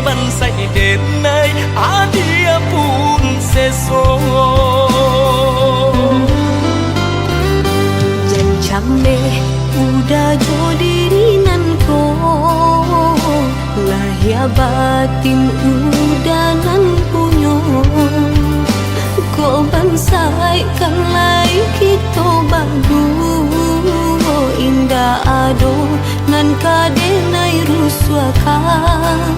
bansai denai adia pun seso Jambe udah jodinan ko lahia batin udah nan punyo ko bansai kan lai kito bagu indah ado nan kadenai ruswakan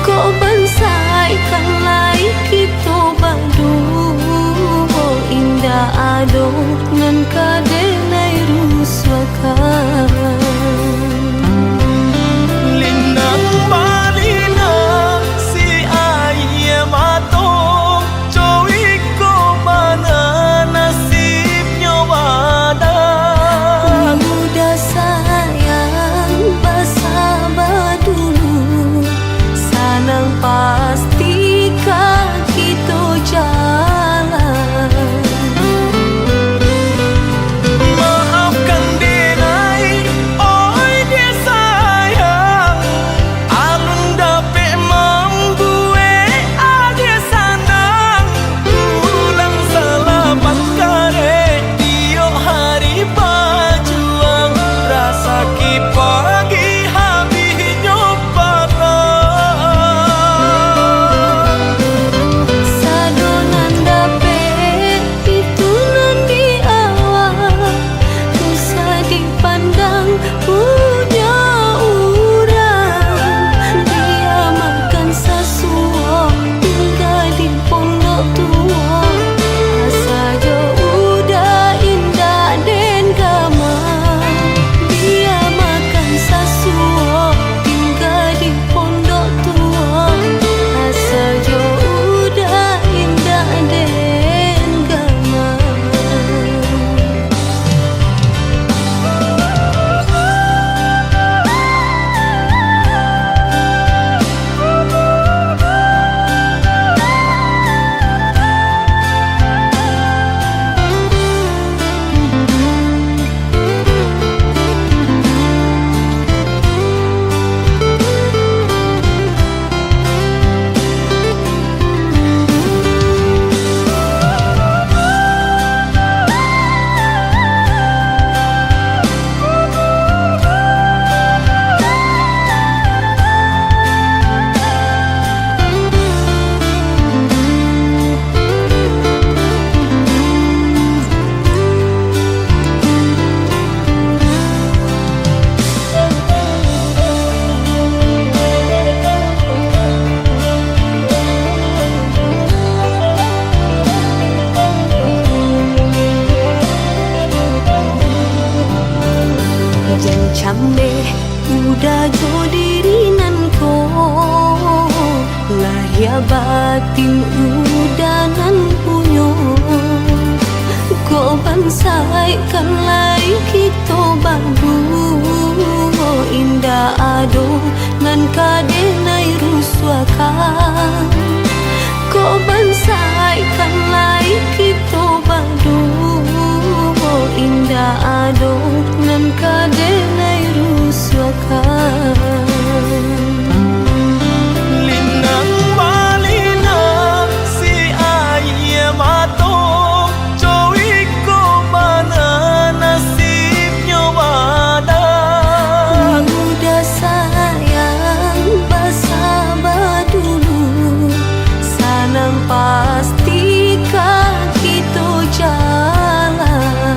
ko bansai kan lai kito bagu indah ado nan kadenai ruswakan linang balina si ayah mato jowi ko mana nasibnya wadah muda sayang bersabar dulu sanang pasti kita jalan maafkan denai oi dia sayang alun dape membuat adia sanang tulang selamat kare dio hari berjuang rasa ki pagi habis nyoparang sadonan dape itu nan di awal usah dipandang punya orang dia makan sasuang tinggal di pondok tua saja udah indah dan gaman dia makan sasuang tinggal di pondok tua saja udah indah dan gaman Jambe udah jodinan ko lahia batin udah nan punyo ko bansai kan lai kito bagu indah ado nan kadenai ruswakan ko bansai kan lai kito bagu indah ado nan kadenai ruswakan linang balina si ayah mato jowi ko mana nasibnya wadah muda sayang bersabar dulu sanang pasti kita jalan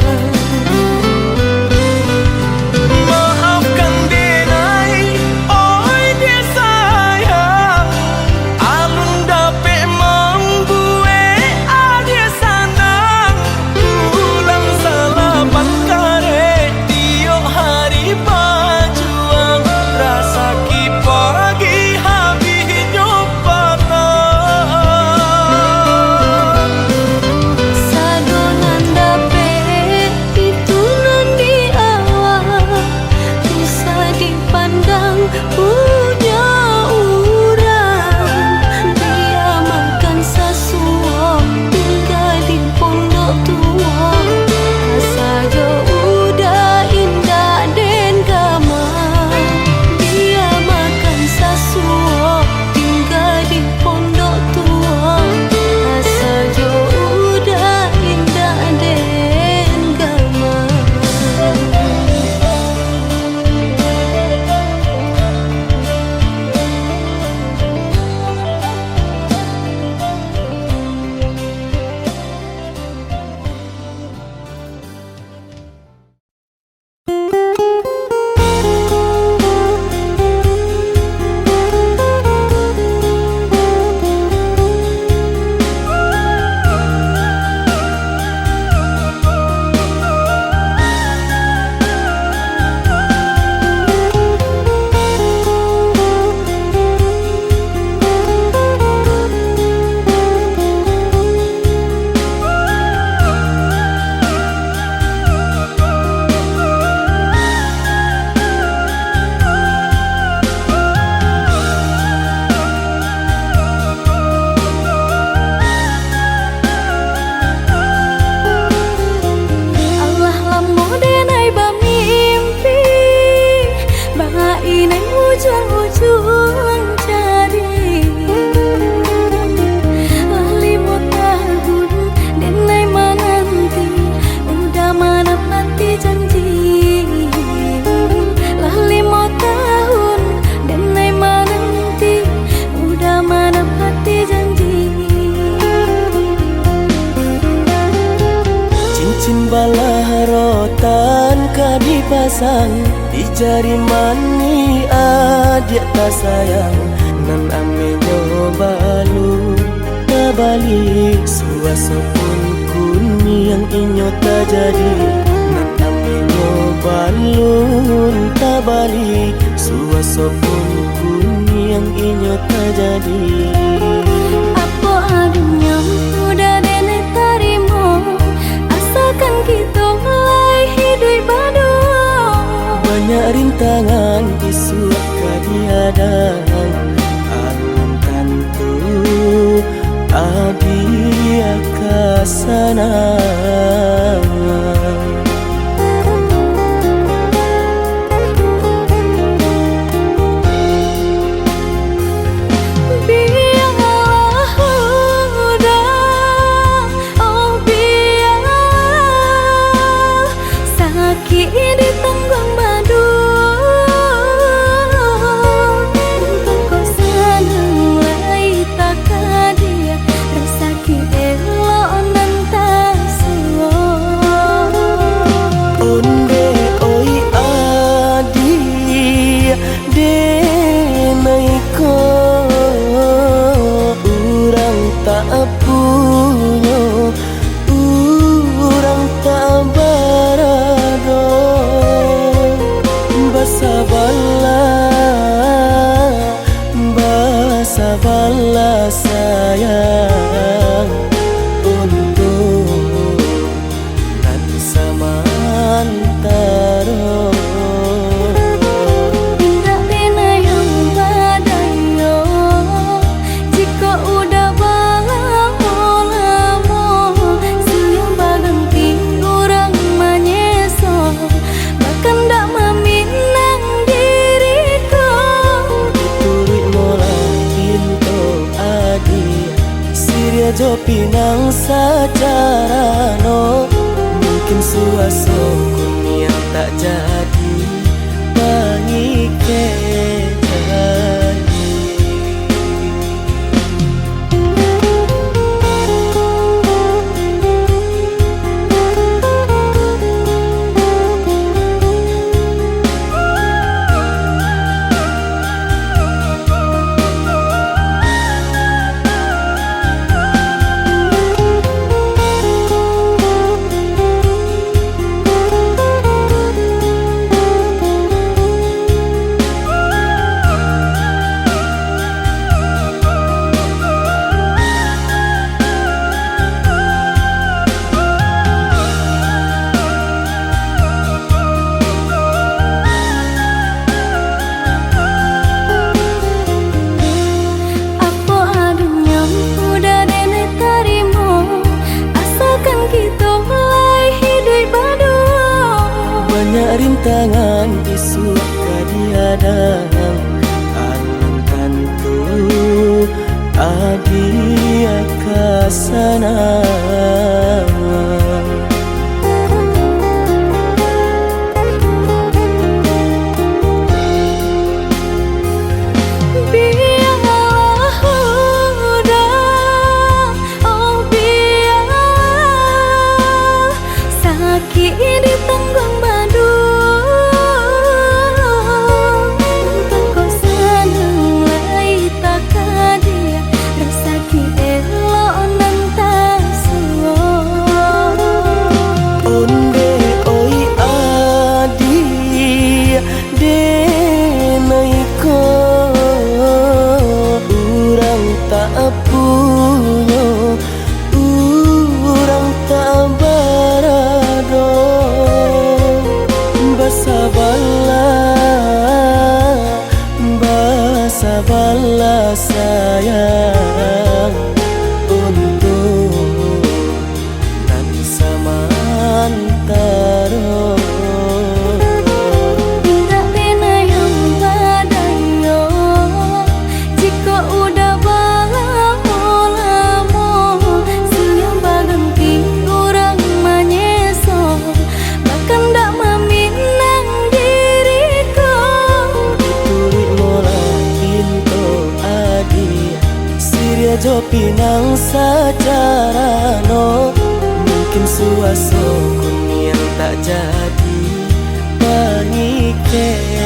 sang di jari mani adik tak sayang nan ame nyobalu tabali suaso pun kuni yang inyo tak jadi nan ame nyobalu tabali suaso pun kuni yang inyo tak jadi. Apa adunya udah nenek tarimo asalkan kita mulai hidup badu. Banyak rintangan isu kadiadang alam tentu adia kasana. Sabarlah sayang untuk nan samantara. Indah pena yang badayo jika udah lamo siang baganti orang manyeso bahkan dak meminang diriku Turut mulai pintu adi Siria jo pinang secara no mungkin suaso kun yang tak jadi bangi kejadi. Banyak rintangan isu kadiadang alam tentu adia kasana. Sabarlah sayang untuk nan samantara. Indah pena yang badayo jika udah lamo siang baganti orang manyeso bahkan dak meminang diriku Turut mulai pintu adi Siria jo pinang secara no mungkin suaso kun yang tak jadi banyak jadi.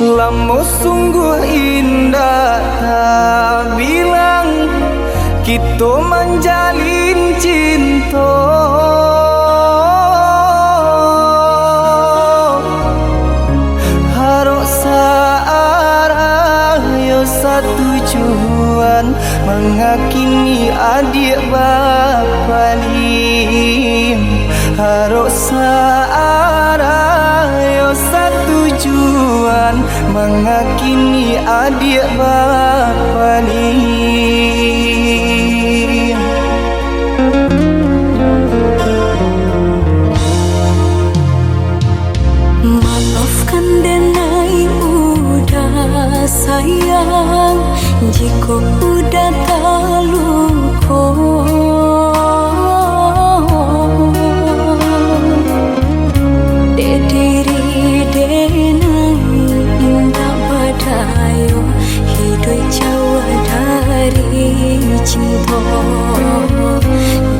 Lama sungguh indah tak bilang kita menjalin cinta. Harok searah yo satu tujuan mengakini adik bapa ni. Harok searah yo satu tujuan mengakini adik bapa ni. Maafkan denai udah sayang, jika udah terluka. Dek diri denai indah badayo, hidup jauh dari cinta.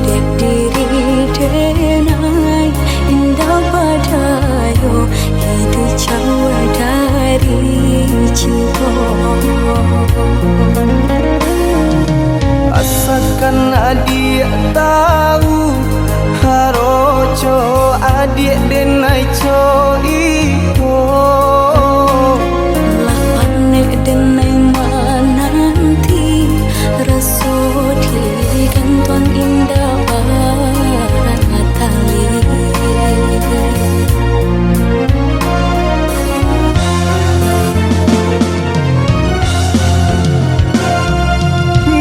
Dek diri denai indah badayo, hidup jauh dari cinta. Asalkan adik tahu, harojo adik denai co iko. Lapanek denai menanti, rasa diri gantuan indah baratali.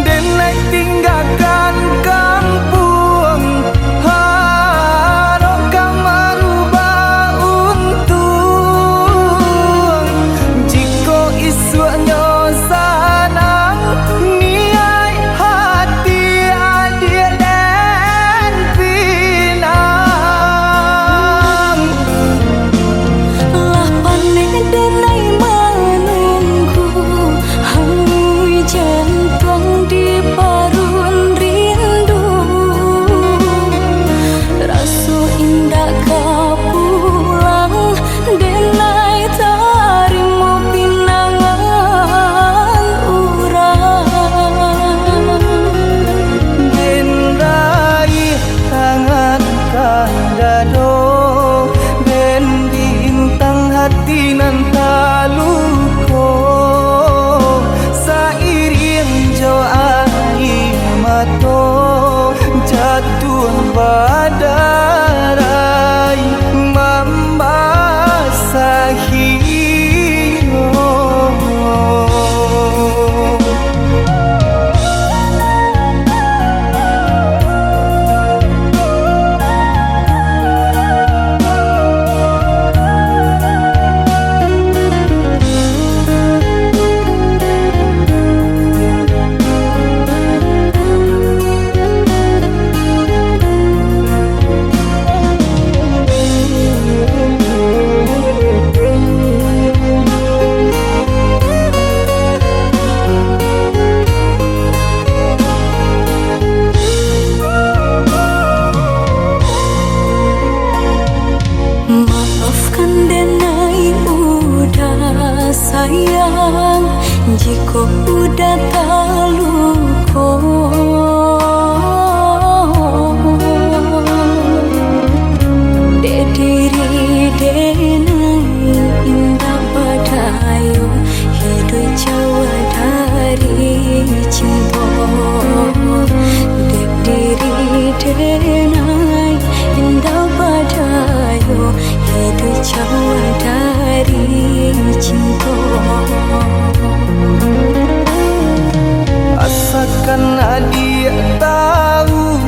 Denai tinggalkan kampung, harok merubah untung. Jika isunya sanang, niai hati adik dan pinang. Lapanek denai menunggu, hangui jantung di parun rindu. Rasa indah kau pulang, denai tarimo pinangan urang. Denai tangan kandado, den bintang hati nan taluko. Sairing jo air mato, jatuh badarai membasahi. sayang jika udah terluka. Dek diri denai indah padayo, hidup jauh dari cinta. Dek diri denai indah padayo, hidup jauh dari cinta. Asalkan adik tahu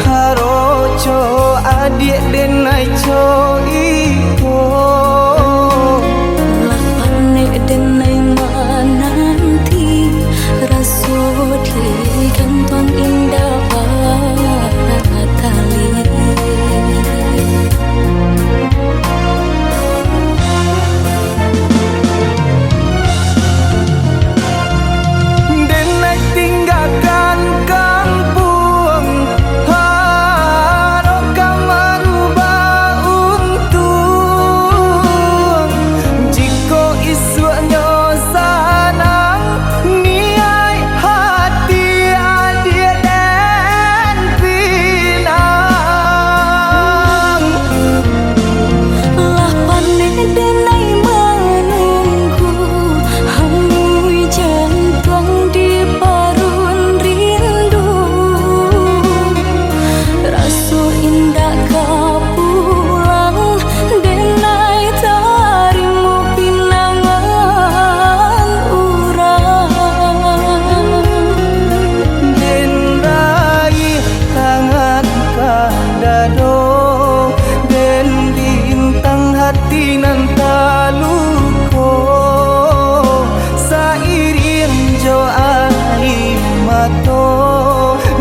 haroco adik denai co iko Lapanek denai mananti rasut di kantong indah batali.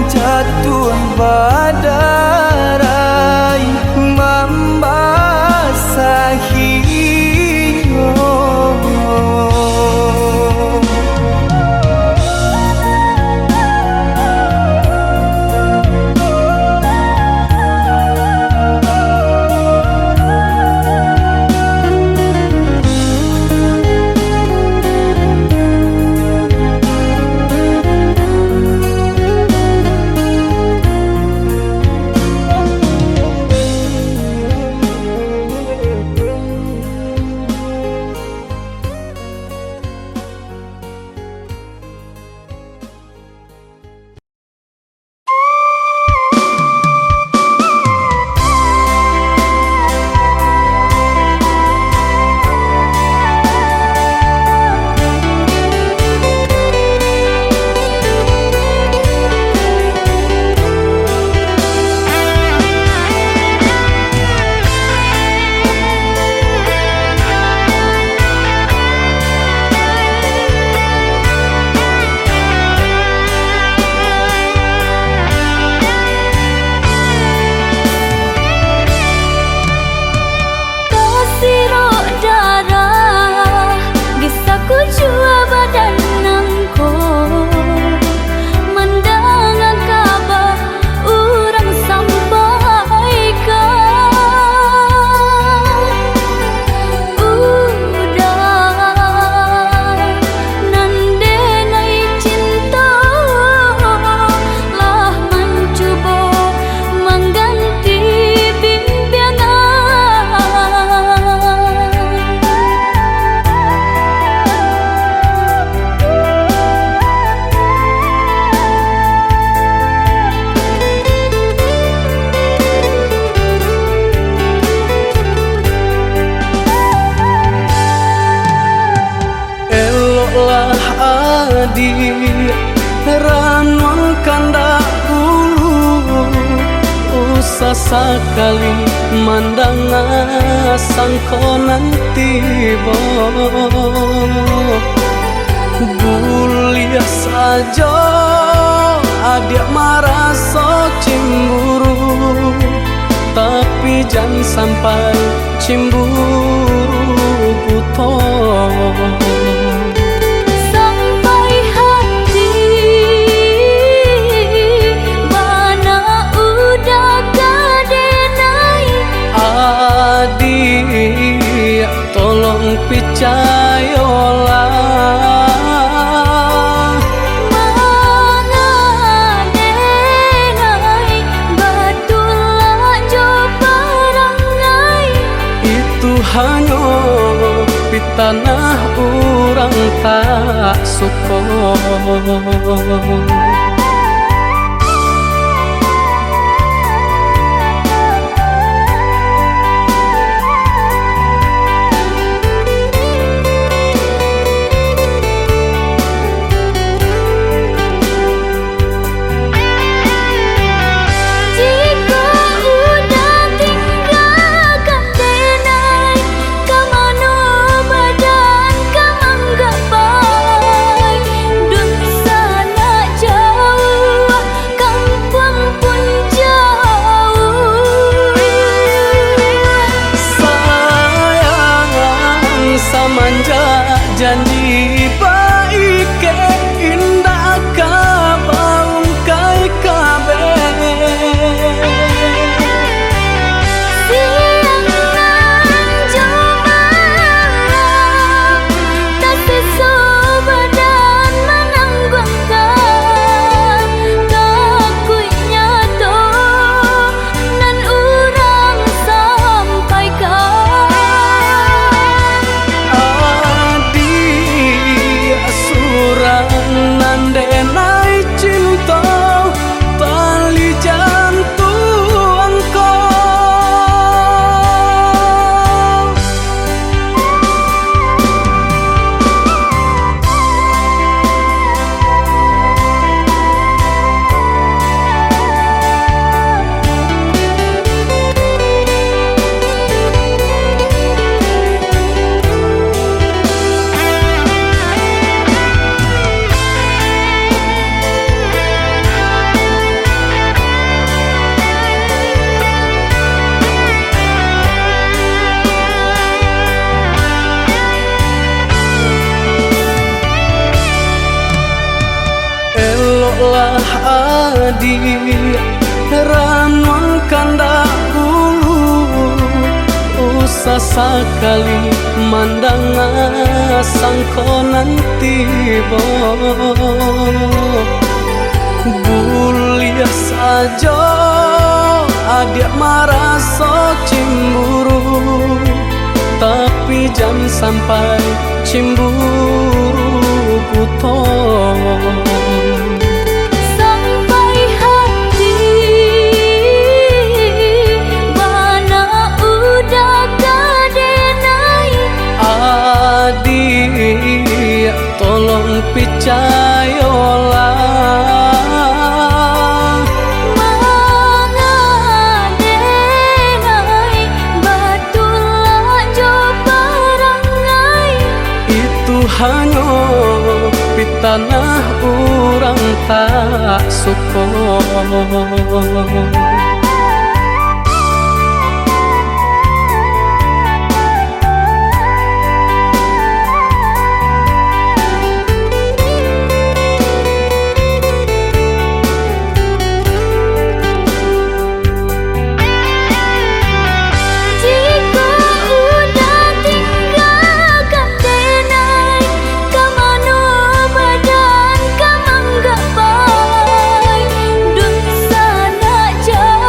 jatuh badarai membasahi ranulkan dahulu usah sekali mandang sangko nanti buliah saja adik marah so cemburu tapi jangan sampai cemburu buto. Tolong percayalah tanah urang tak suko. Samanja janji baik ke indah kabaung kai kabe. Siang nan jumalang tak sesu badan menanggungkan kakunya to nan urang sampaikan. Nandenai cinta tali jantung kau. Eloklah adik ranon kanda bulu, usah sekali mandang sangko nanti bo. Buliah saja adik merasa cemburu, tapi jangan sampai cemburu putong. Sampai hati mana udah kadenai. Adik tolong percayalah, mengadenai batulah jo perangai. itu hanya di tanah urang tak suko. Jika udah tinggalkan denai, kamano badan kamang gapai. Dun sana jauh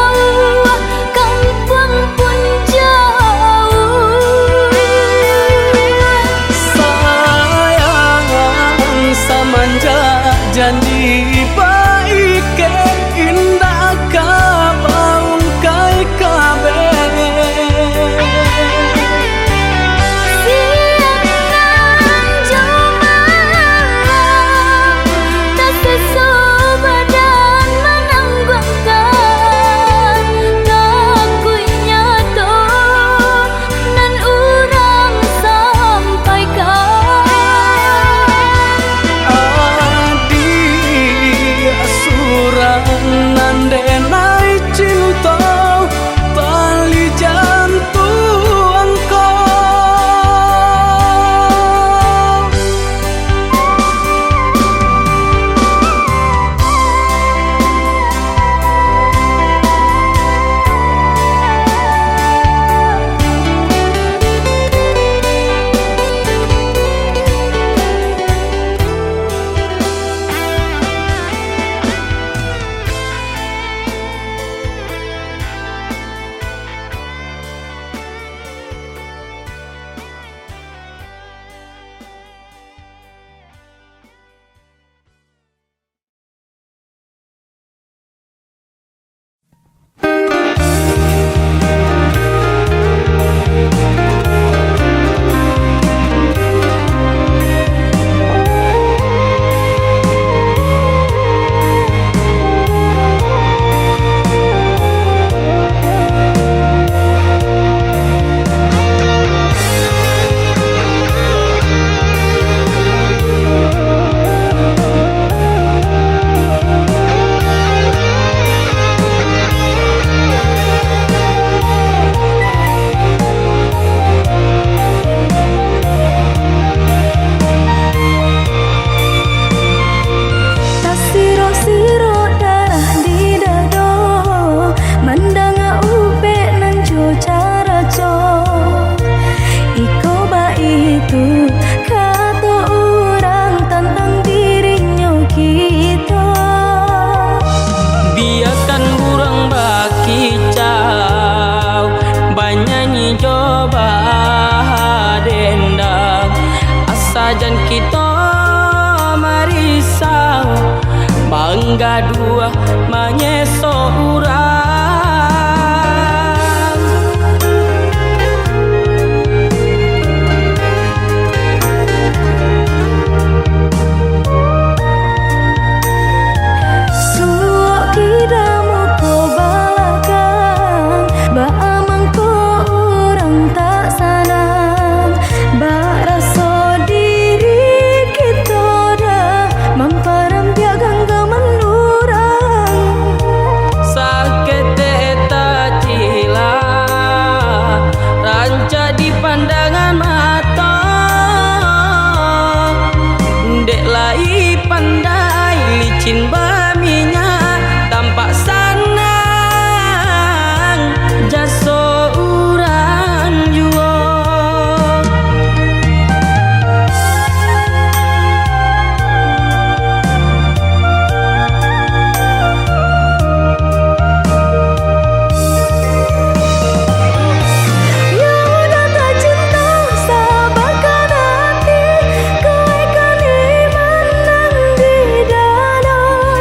sajan kita marisau mangga dua manyeso urang. Suok kidamu ko balakan, ba amang ko urang tak sanang, ba raso diri kita dah mamparam biagang gamendurang. Sakit tak cila ranca di pandangan mata, dek lai pandai licin baminya tampak sanang jaso urang jua. Ya udah tak cinta sabarkan hati, kau kan menang di dalam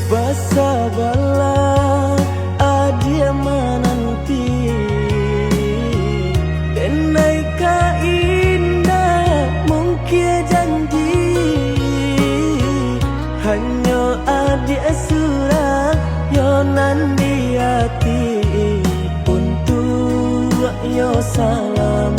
Basabalah adia menanti denai ka indah mungkin janji hanya adia surah yonan di hati untuk yo salamonyo.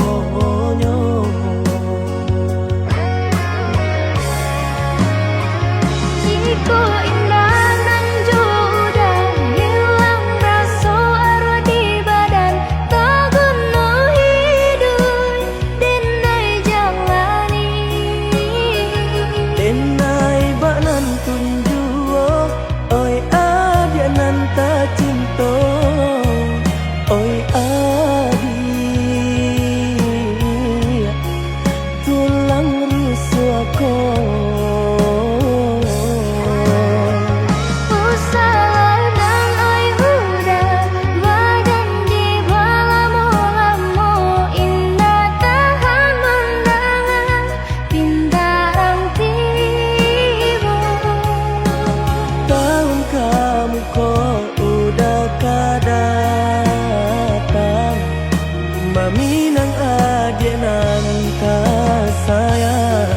Jika indah nan jodoh hilang rasa arwah di badan tak guna hidup denai jalani denai bak nan tunjuo oi adia nan tak cinta oi adia tulang rusakku. Maminang adia nan tak sayang.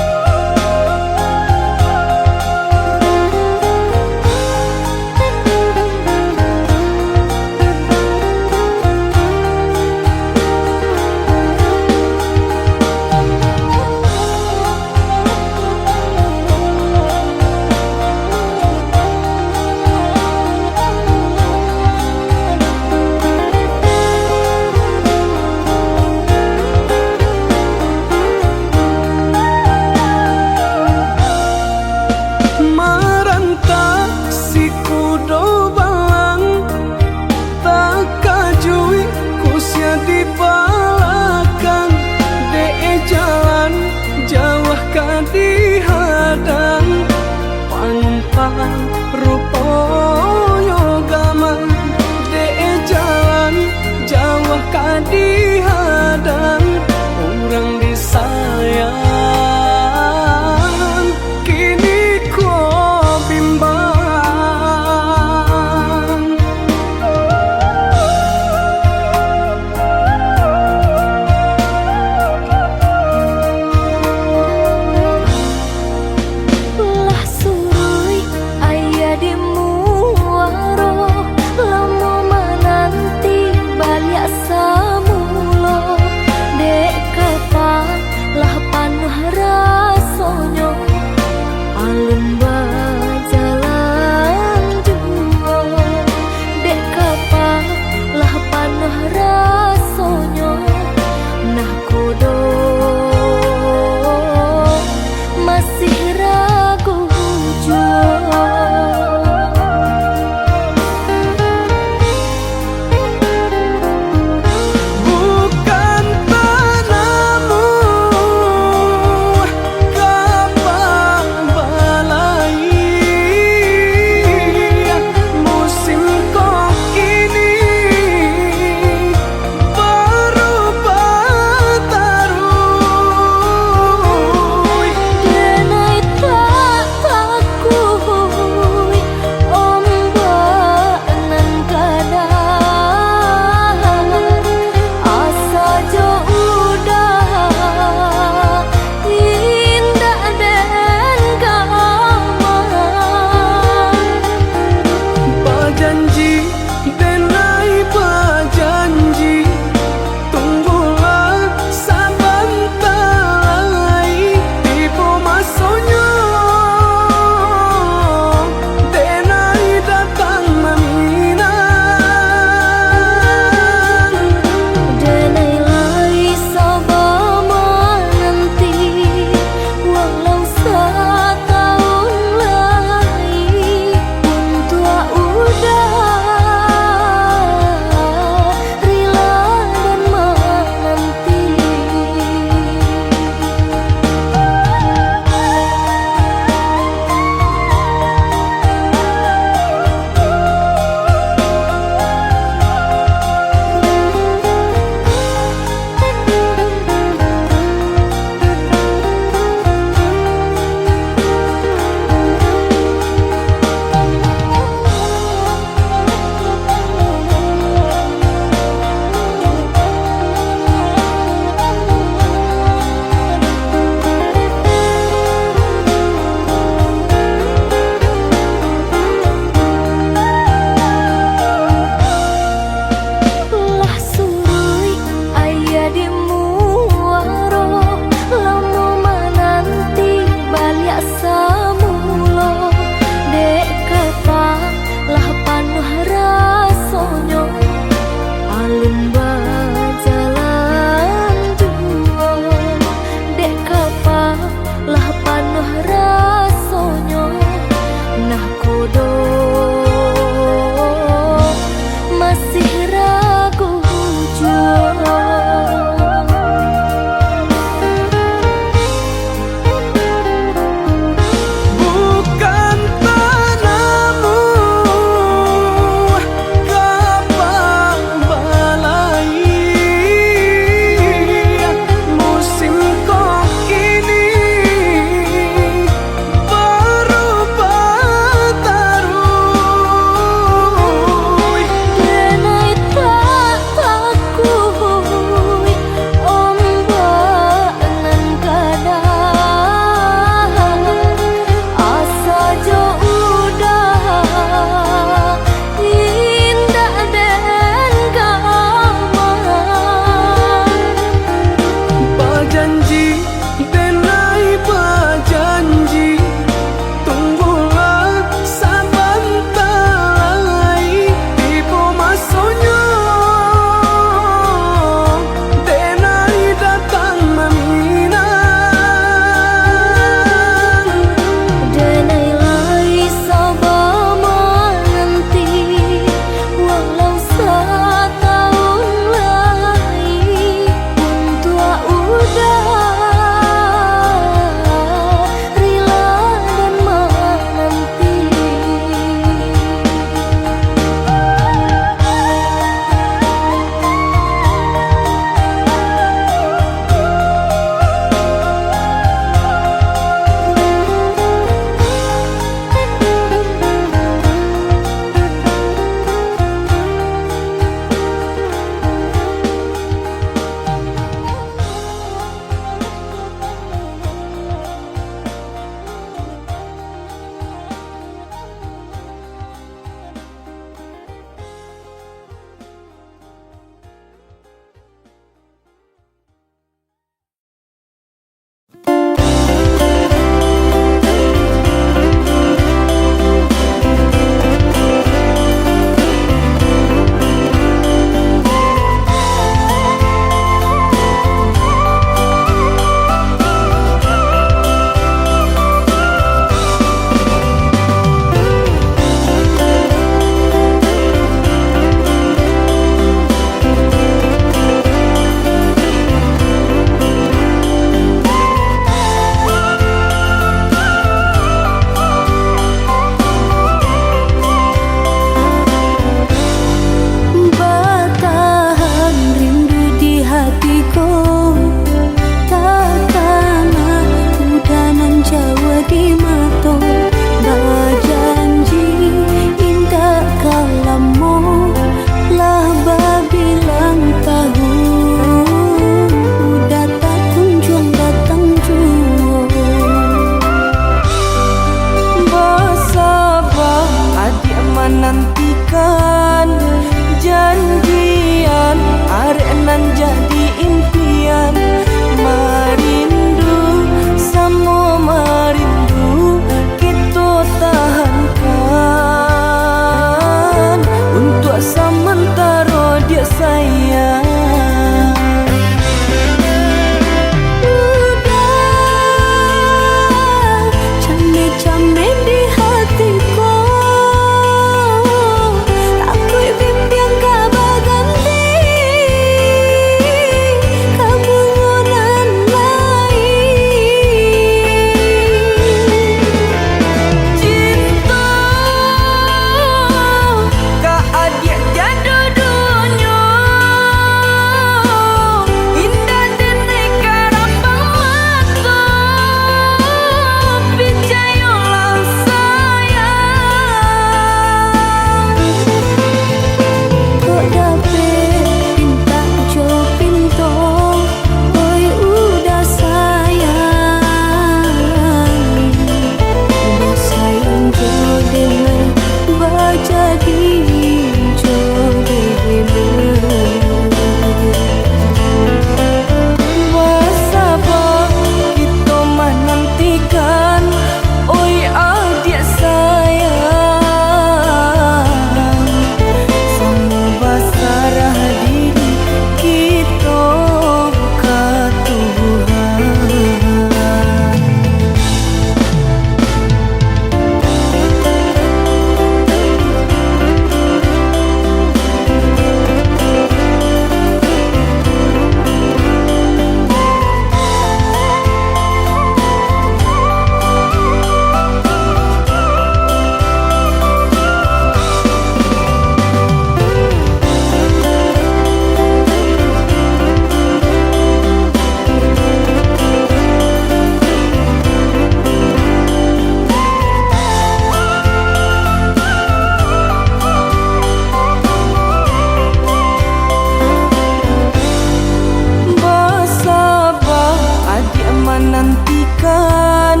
tekan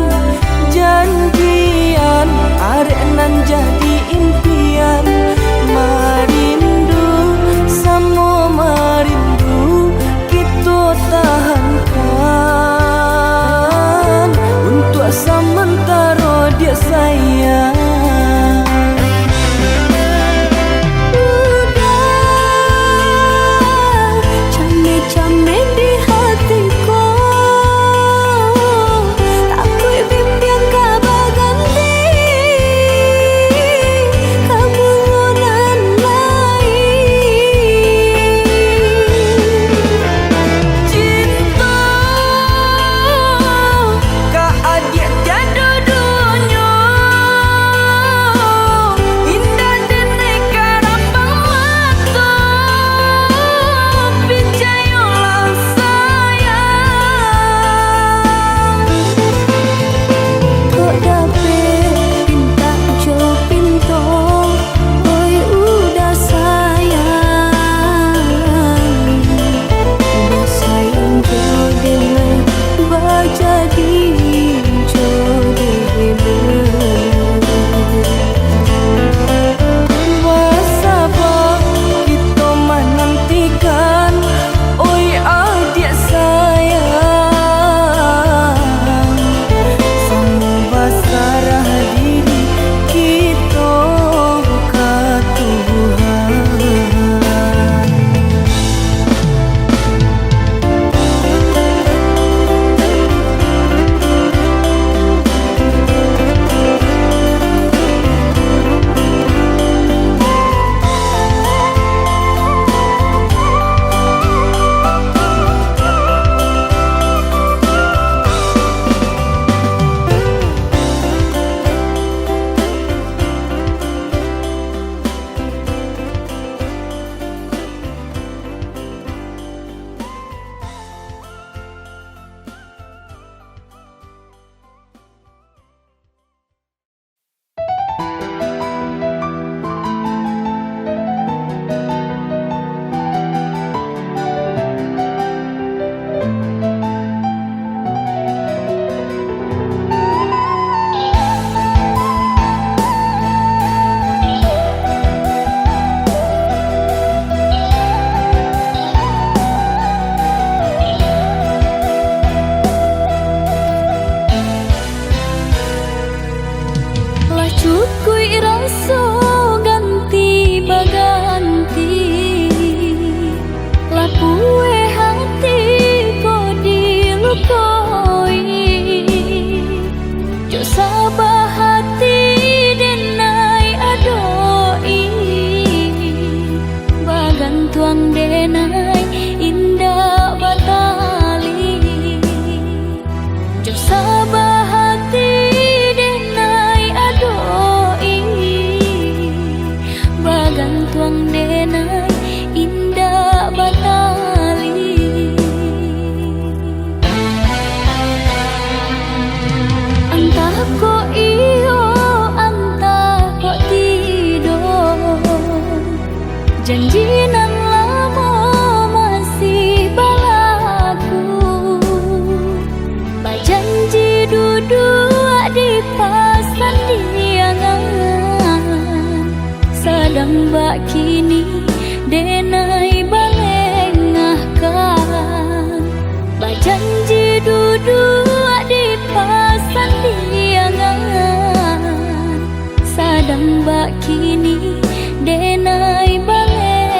janjian arek nan jadi impian marindu samo marindu kita tahankan untuk sementara dia sayang. Kini denai balengahkan bajanji duduk di pasan diangan sadang bak kini denai balengahkan.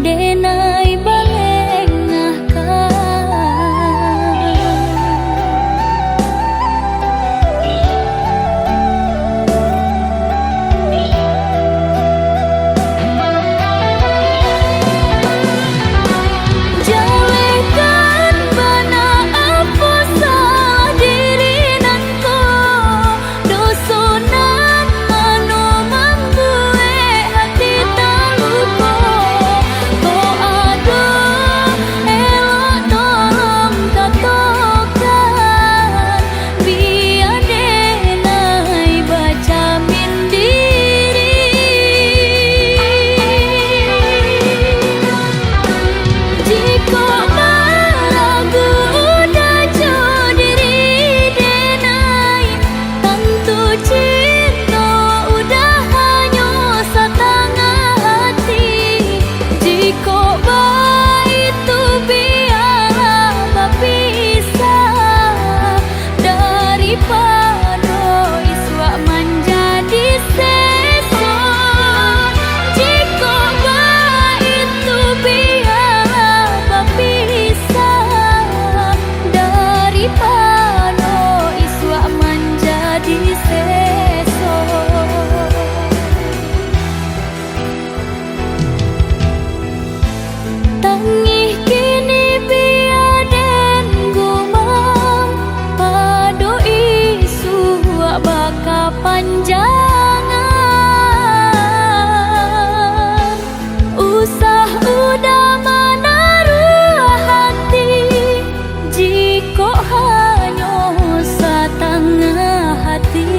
denai balengah jalekan bana apa salah diri nangko dosonan anu membuat hati terluka ko aduh elok tolong katokan biar denai baca min diri jika meragu dajo diri denai tentu cinta udah hanya setengah hati jika itu biarlah berpisah daripada iswa menjadi sesat jika itu biarlah berpisah daripada iswa menjadi sesat tangih kini biaden gumam pado isu baka panjangan usah udah menaruh hati jika hanya setengah hati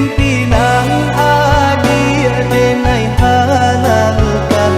Pinang adia denai halalkan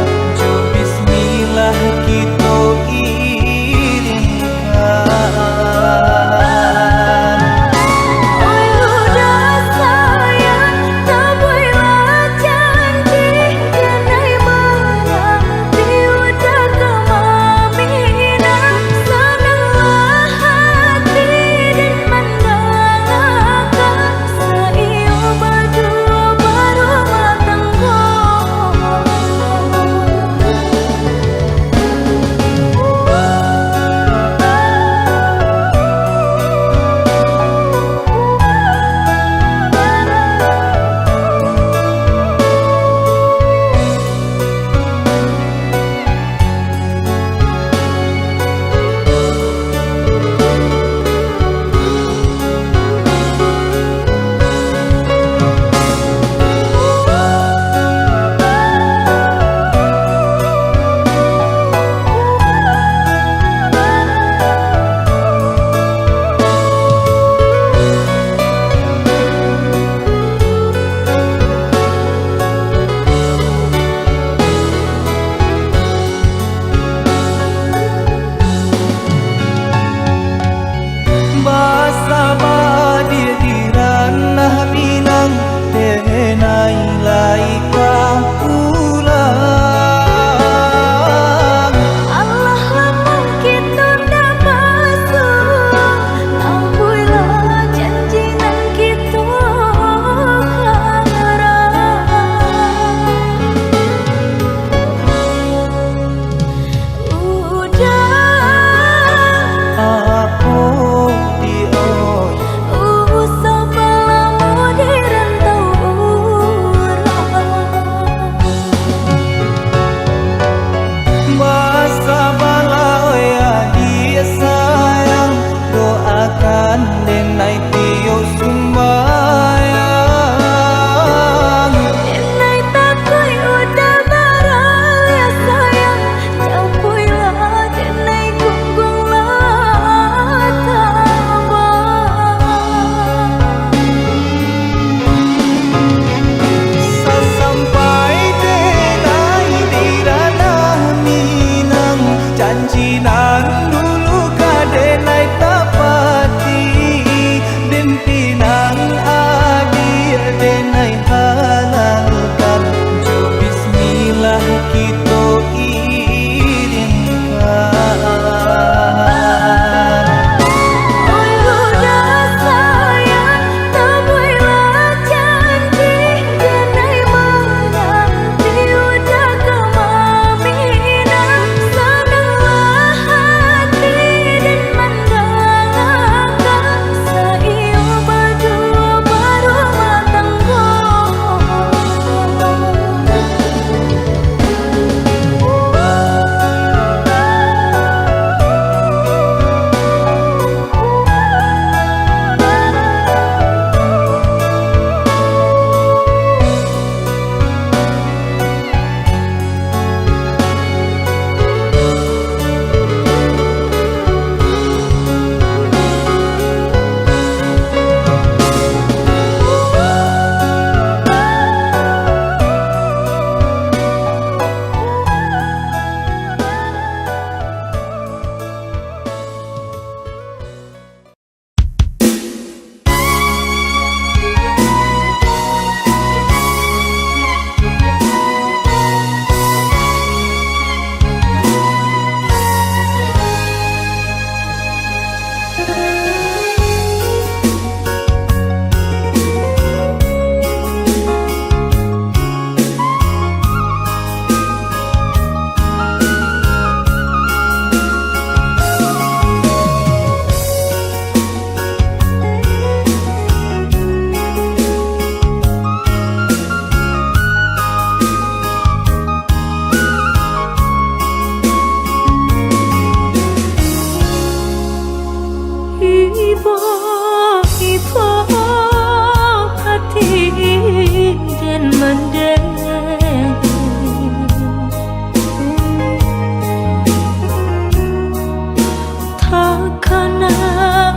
karena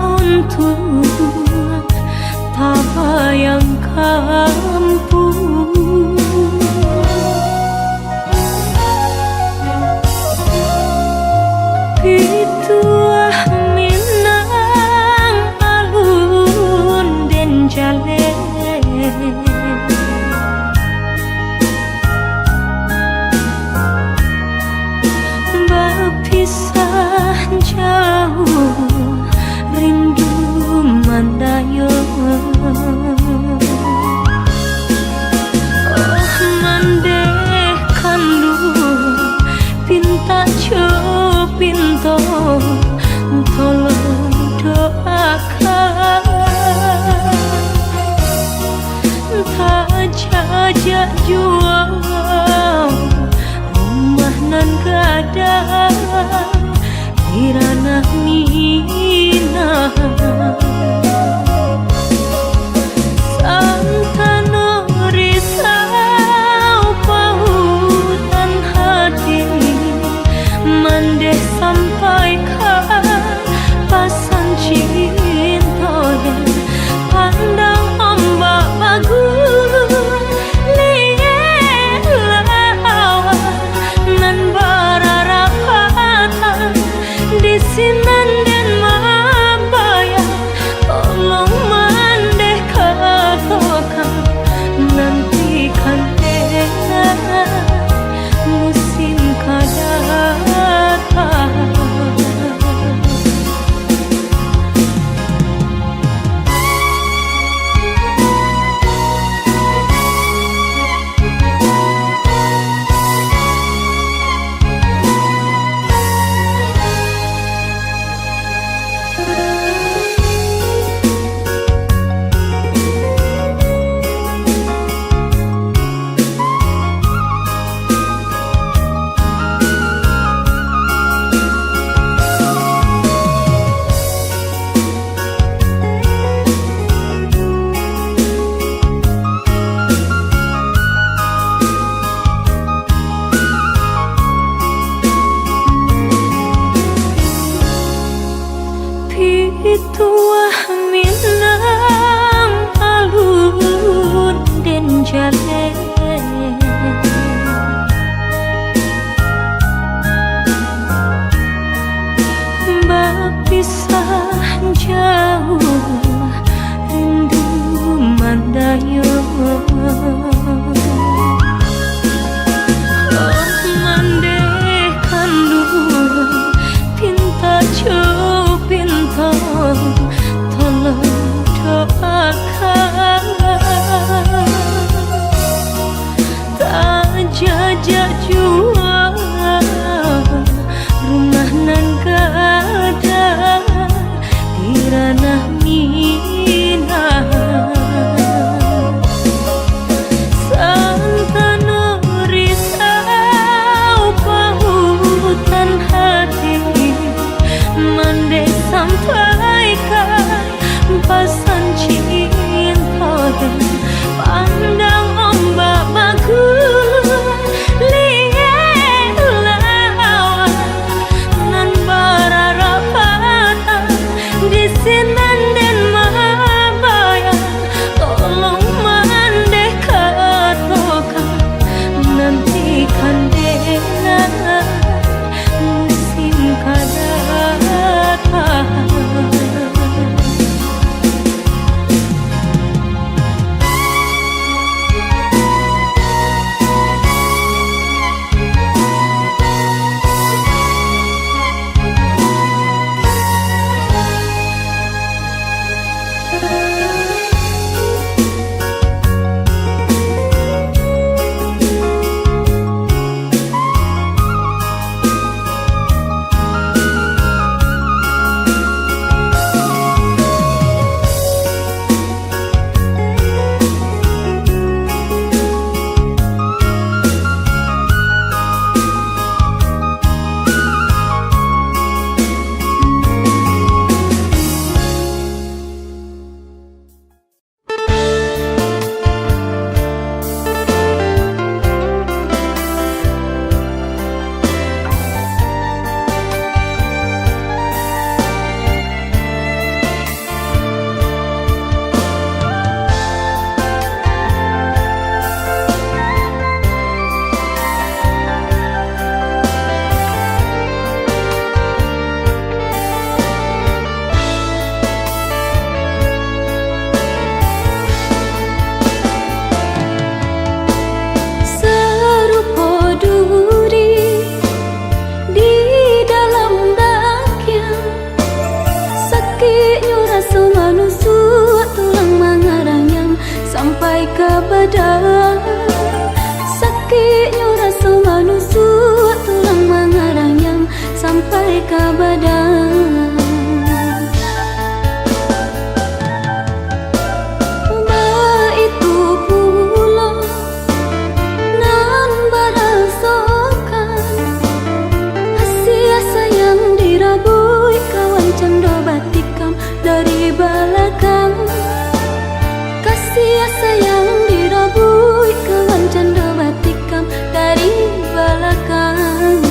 untuk tak bayang kampung. Pituah Minang alun den jale berpisah jauh rindu mandayo. Oh mandeh kandu pinta pinto tolong doakan tak jajak jual rumah nan gadang irana mina santano risau pautan hati mandeh sampaikan pasan cinta pandang ombak bagus lihat lawan nan berarapatan di sinan dan mabaya tolong mandeh katakan nantikan musim kadatang. Pituah Minang alun den jale berpisah jauh rindu mandayo. Oh mandeh kandu pinta pinto tolong doakan tak jajak jual rumah nan gadang badan. Itu pula nan barasokan Asia sayang dirabui kawan cando batikam dari belakang. Kasih sayang dirabui kawan cando batikam dari belakang.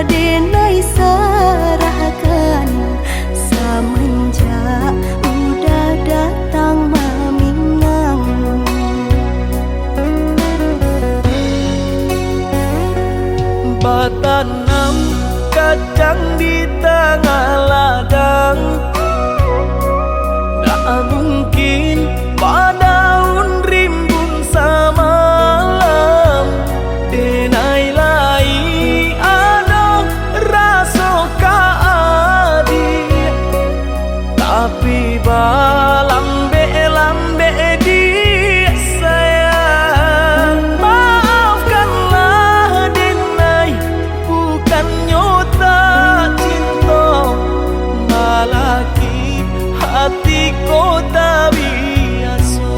denai serahkan semenjak udah datang mamingang. Batanam kacang di tengah ladang, tak mungkin padaun rimbun samalam. Denai lai ada rasa kaadi, tapi balambe-lambe di sayang. Maafkanlah denai, bukannya tak cinta, malaki hati ko tak biasa.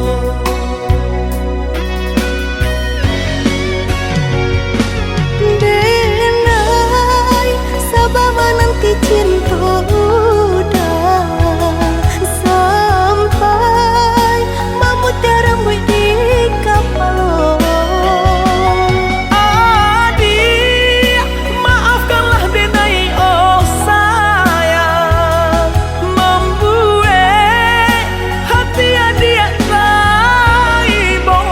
Denai sabar menanti cinta udah sampai memutih rambut di kapal. Adik, maafkanlah denai oh sayang, membuat hati adik raibo.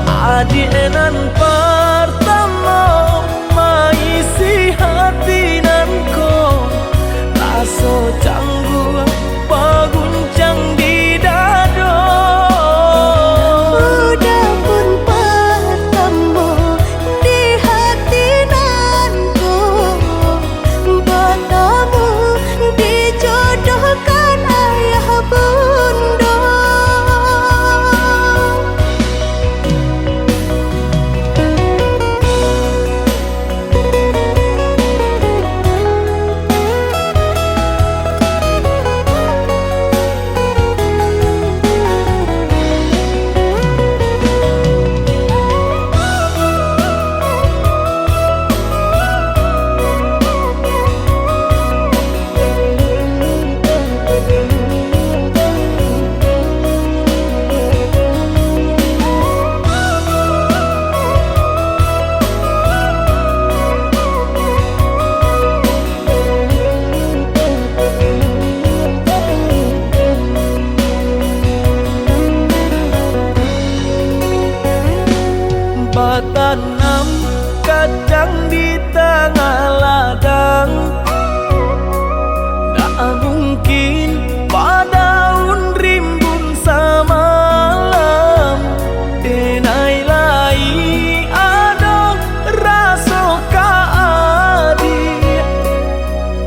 Adik nan pertama maisi hati nanko, rasa canggung paguncang di dada. Udah pun pertemu di hati nanku, bertemu dijodohkan ayah bunda. Batanam kacang di tengah ladang, tak mungkin padaun rimbun samalam. Denai lai ada rasa kaadi,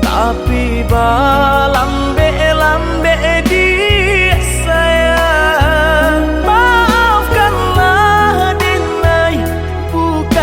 tapi balambe-lambe di sayang. Maafkanlah denai, bukan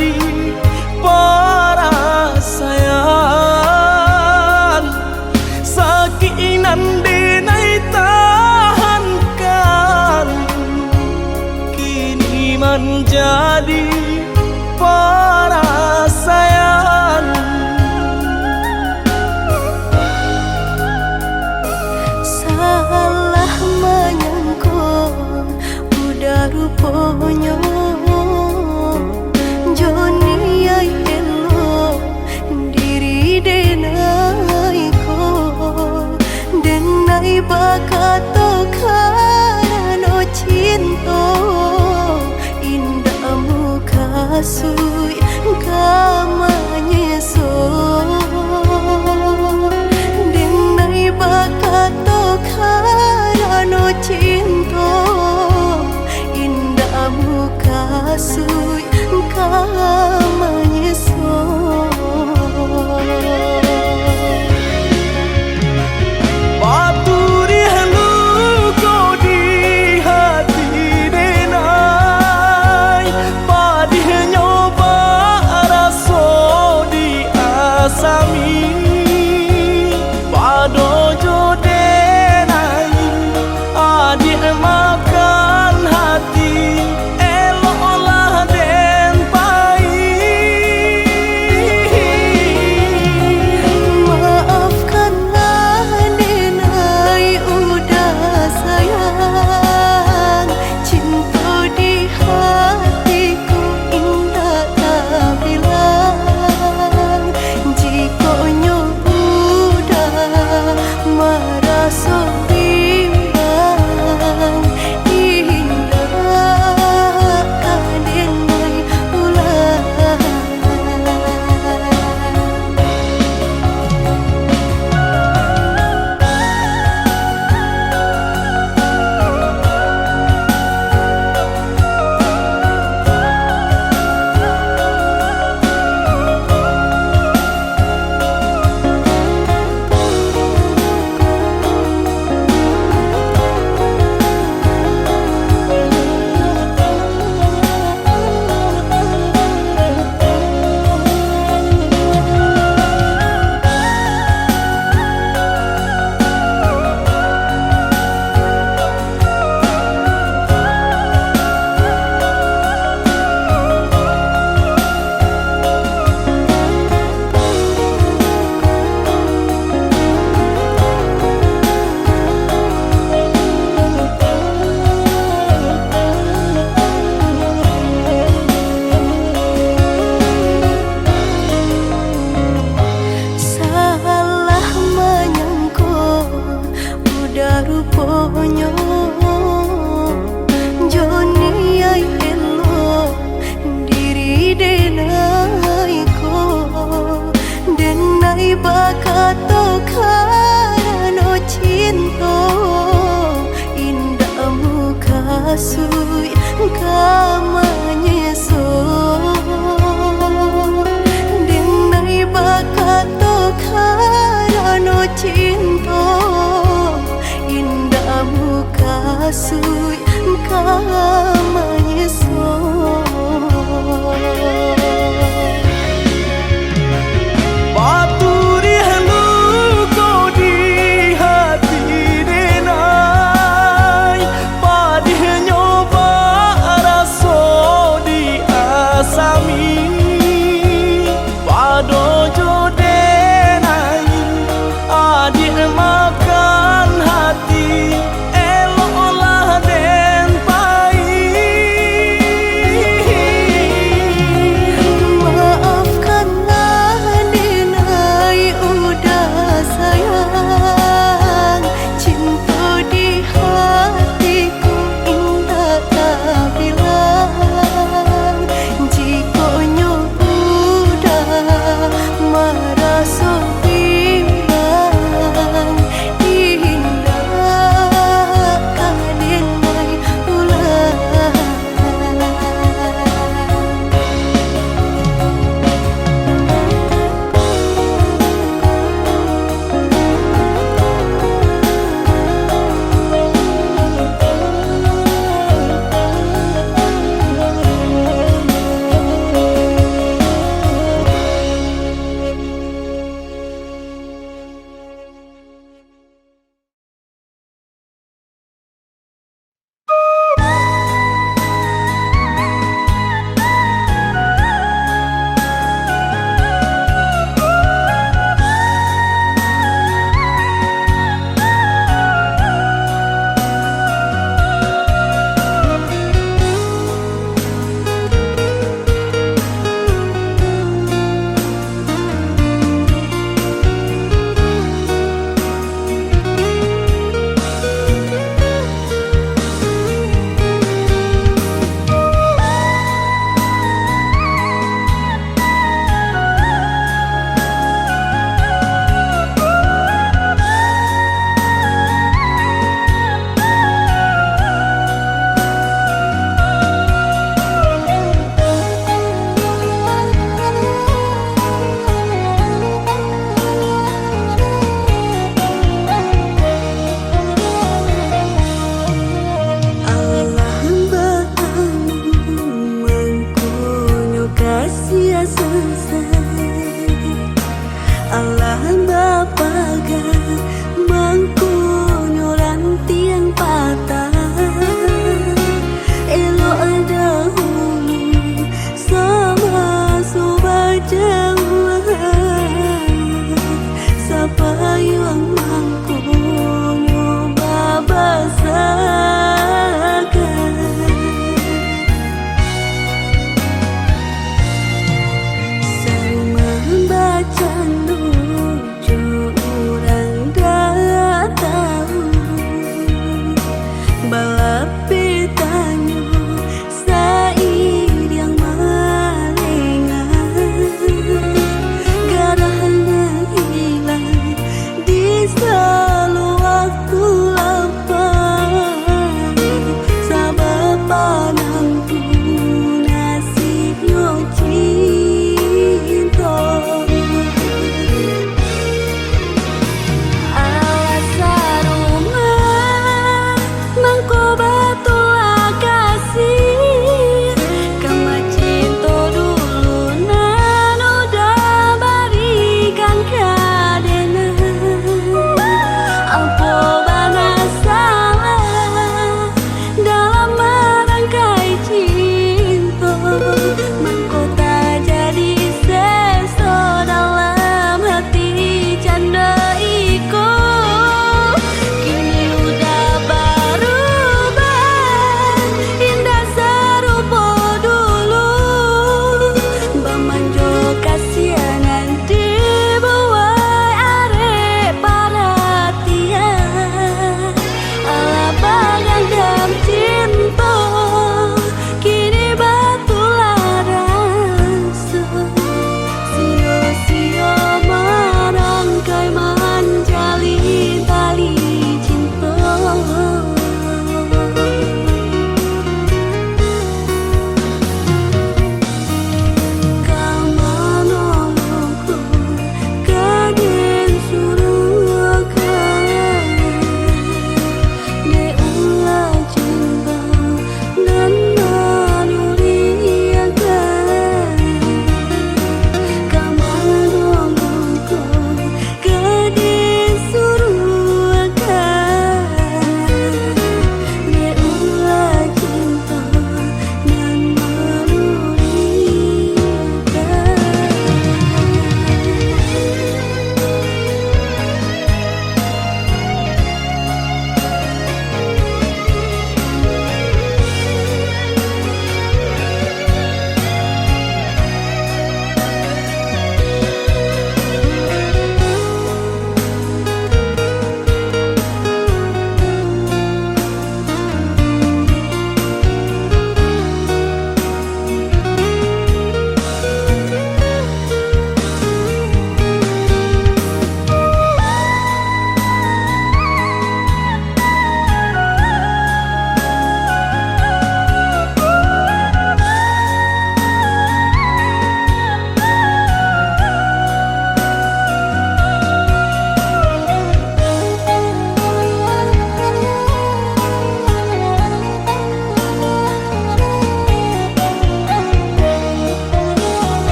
jadi perasaan sakinan denai tahankan kini menjadi perasaan. Salah menyangka udah rupanya Joni ay elo diri denai ko denai bakato karano cinta indah muka sui kamanya so denai bakato karano cinta indah muka sui kamanya so Paturi halu kau di hati denai Padih nyoba raso di asami Padojo denai adik makan hati Eloklah den pai Maafkanlah denai udah sayang cinta di hatiku indah tak bilang jika udah merasa bimbang indah denai ulang. Salah menyangka udah rupanya Joni ay elo diri denai ko denai bakato karano cinta indah muka sui kamanya so denai bakato karano cinta indah muka sui kamanya so Paturi halu kau di hati denai Padih nyoba raso di asami Padojo denai adik makan hati Eloklah den pai selesai. Allah bapaga mangkunyoran tiang patah. Elo ada hulu sama sobat jauh. Sapa yang mangkunyo babasakan.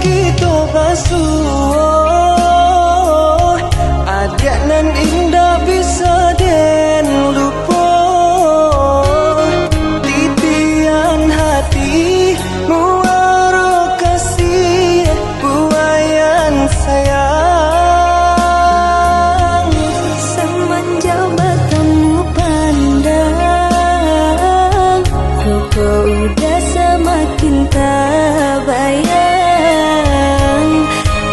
kita basuh adik nan indah bisa den lupa titian hati muaro kasih buayan sayang Semenjak bertemu pandang Kau udah semakin tak bayang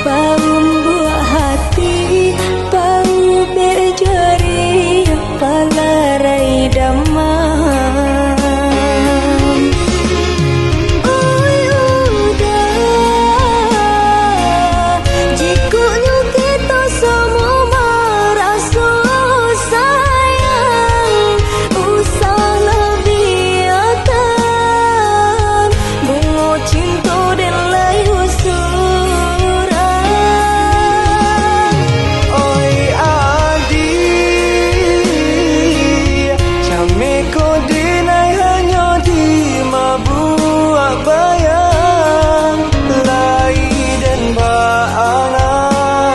Bau buah hati Bau berjari Palarai damai Oi udah Jikunya kita semua merasa sayang Usahlah biarkan Bunga cinta dan layu surang oi adik jame ko dinai hanya di mabuak bayang lai dan baangan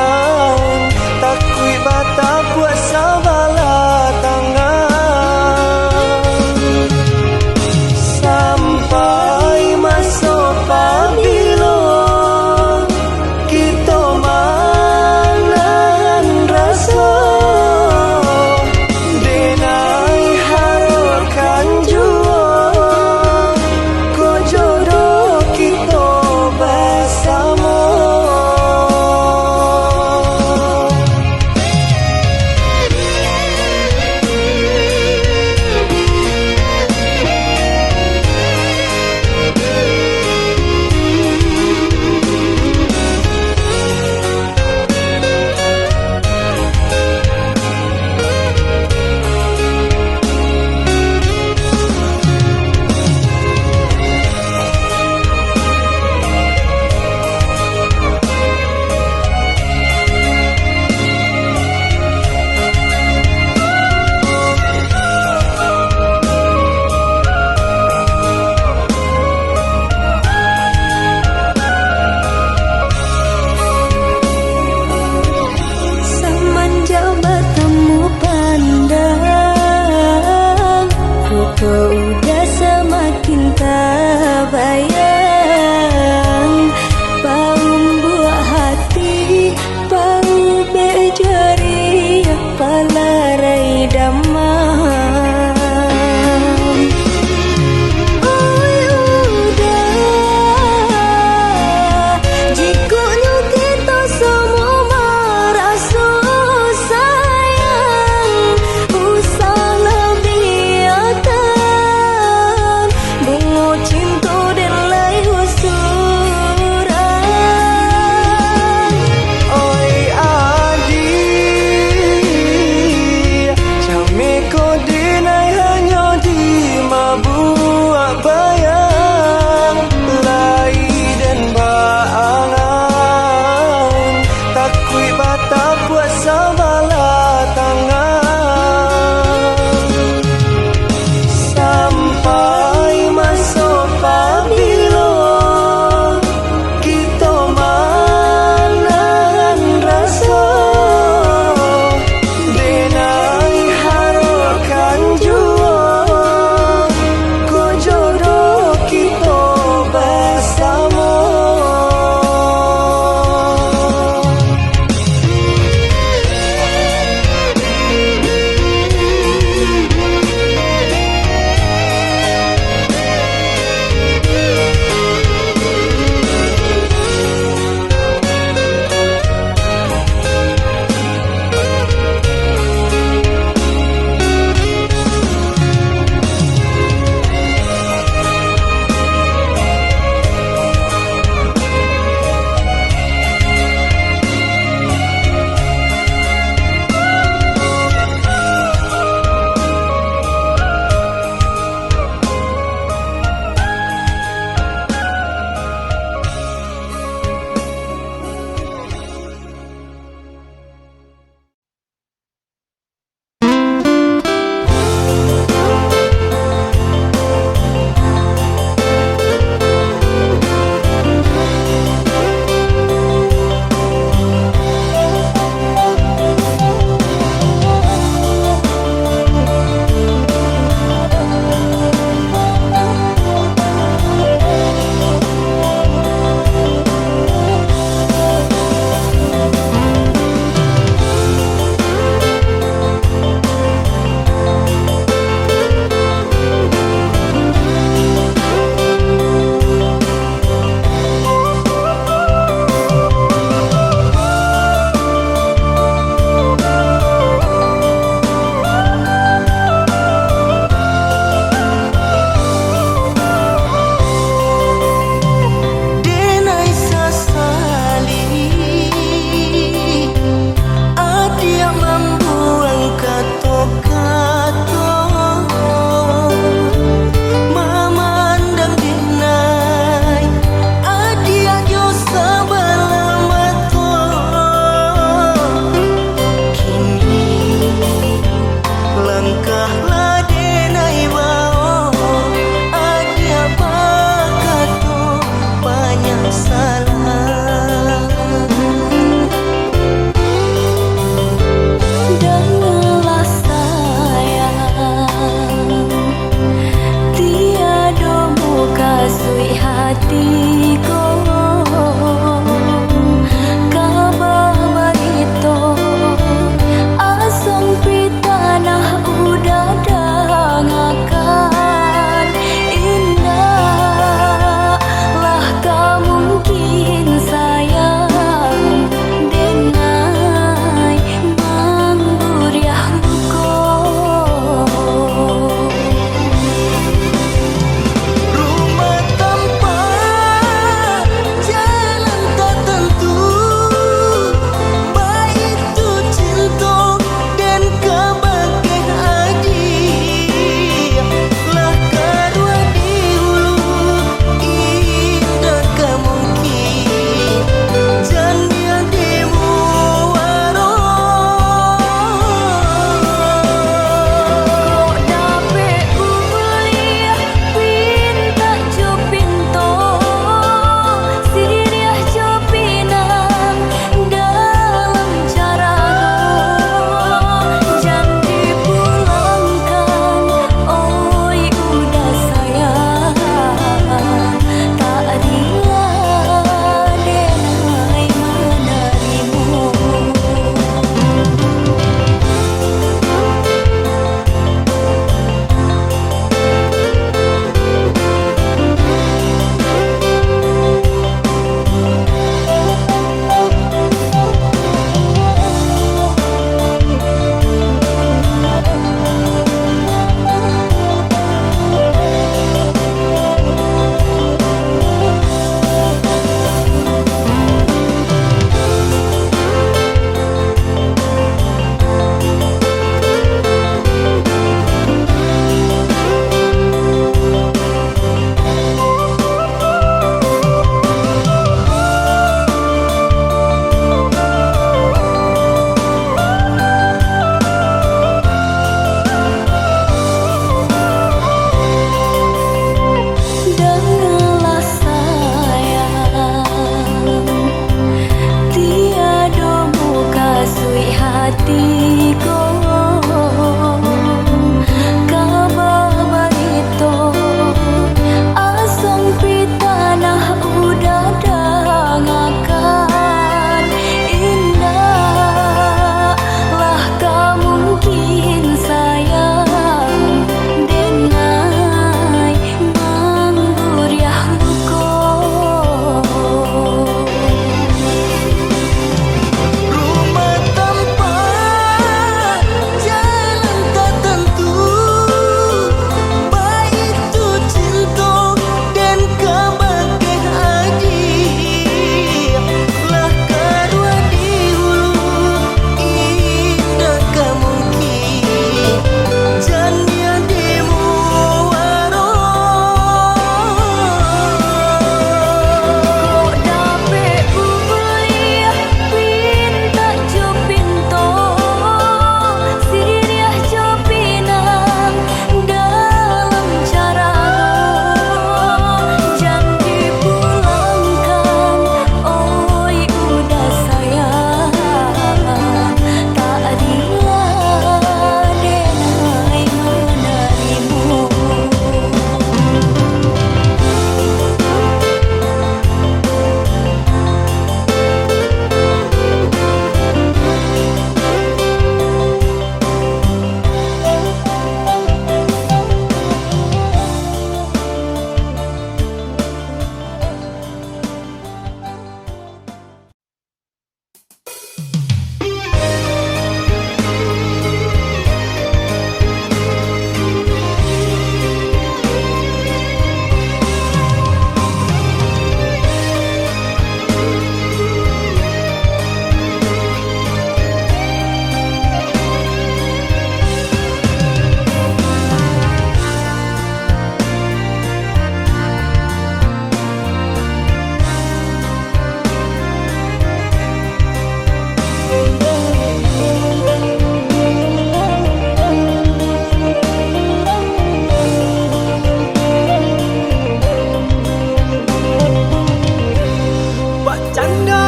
Canda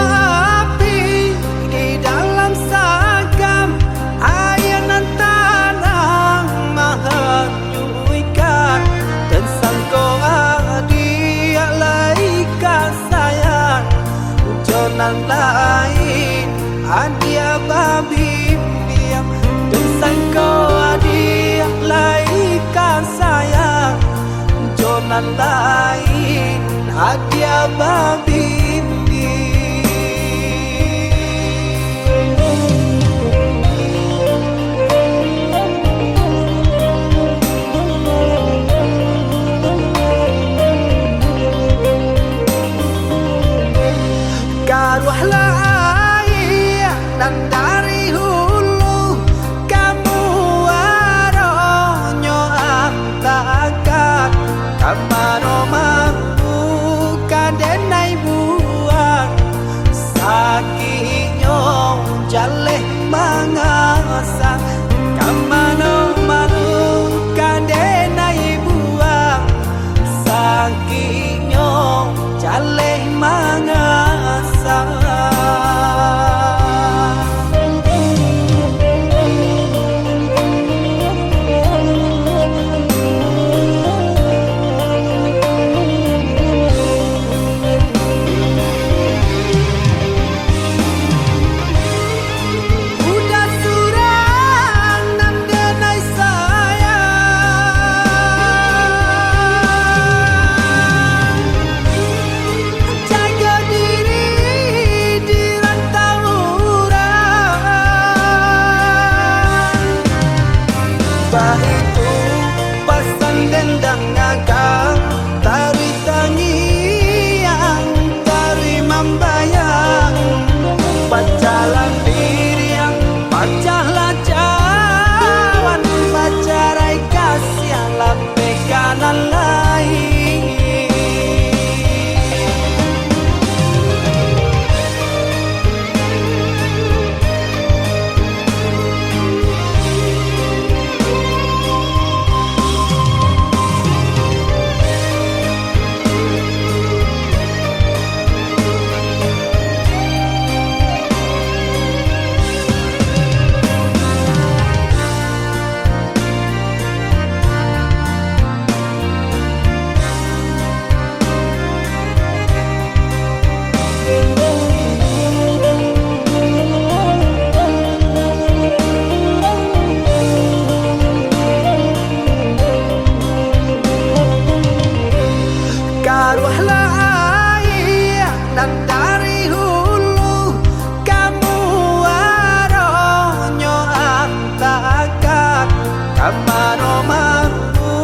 api di dalam sagam, ayanan tanah mahanyuikan, dan sangko dia laikan sayang, jonan lain adia babi diam, dan sangko dia laikan sayang, jonan lain adia babi. Karuahlah air dan dari hulu, kamu aronyo antakan, kamano mampu kadenai buang, sakinyo jaleh mangasang, kamano mampu kadenai buang, sakinyo jaleh mangasang. Itu pasan dendang ngagam, tari tangiang, tari membayang, pacalan diriang, pacalah cawan, pacarai kasih lape kanan lain. Karuahlah air dan dari hulu, kamu aronyo antakan, kamano mampu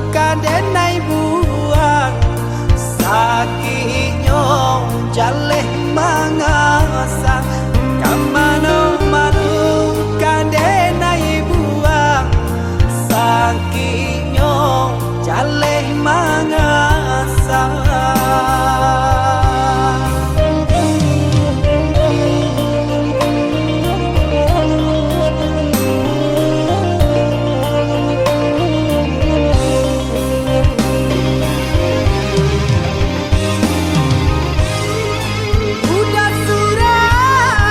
kadenai buang, sakinyo jaleh mangasang, kamano mampu kadenai buang, sakinyo jaleh mangasang. Udah surang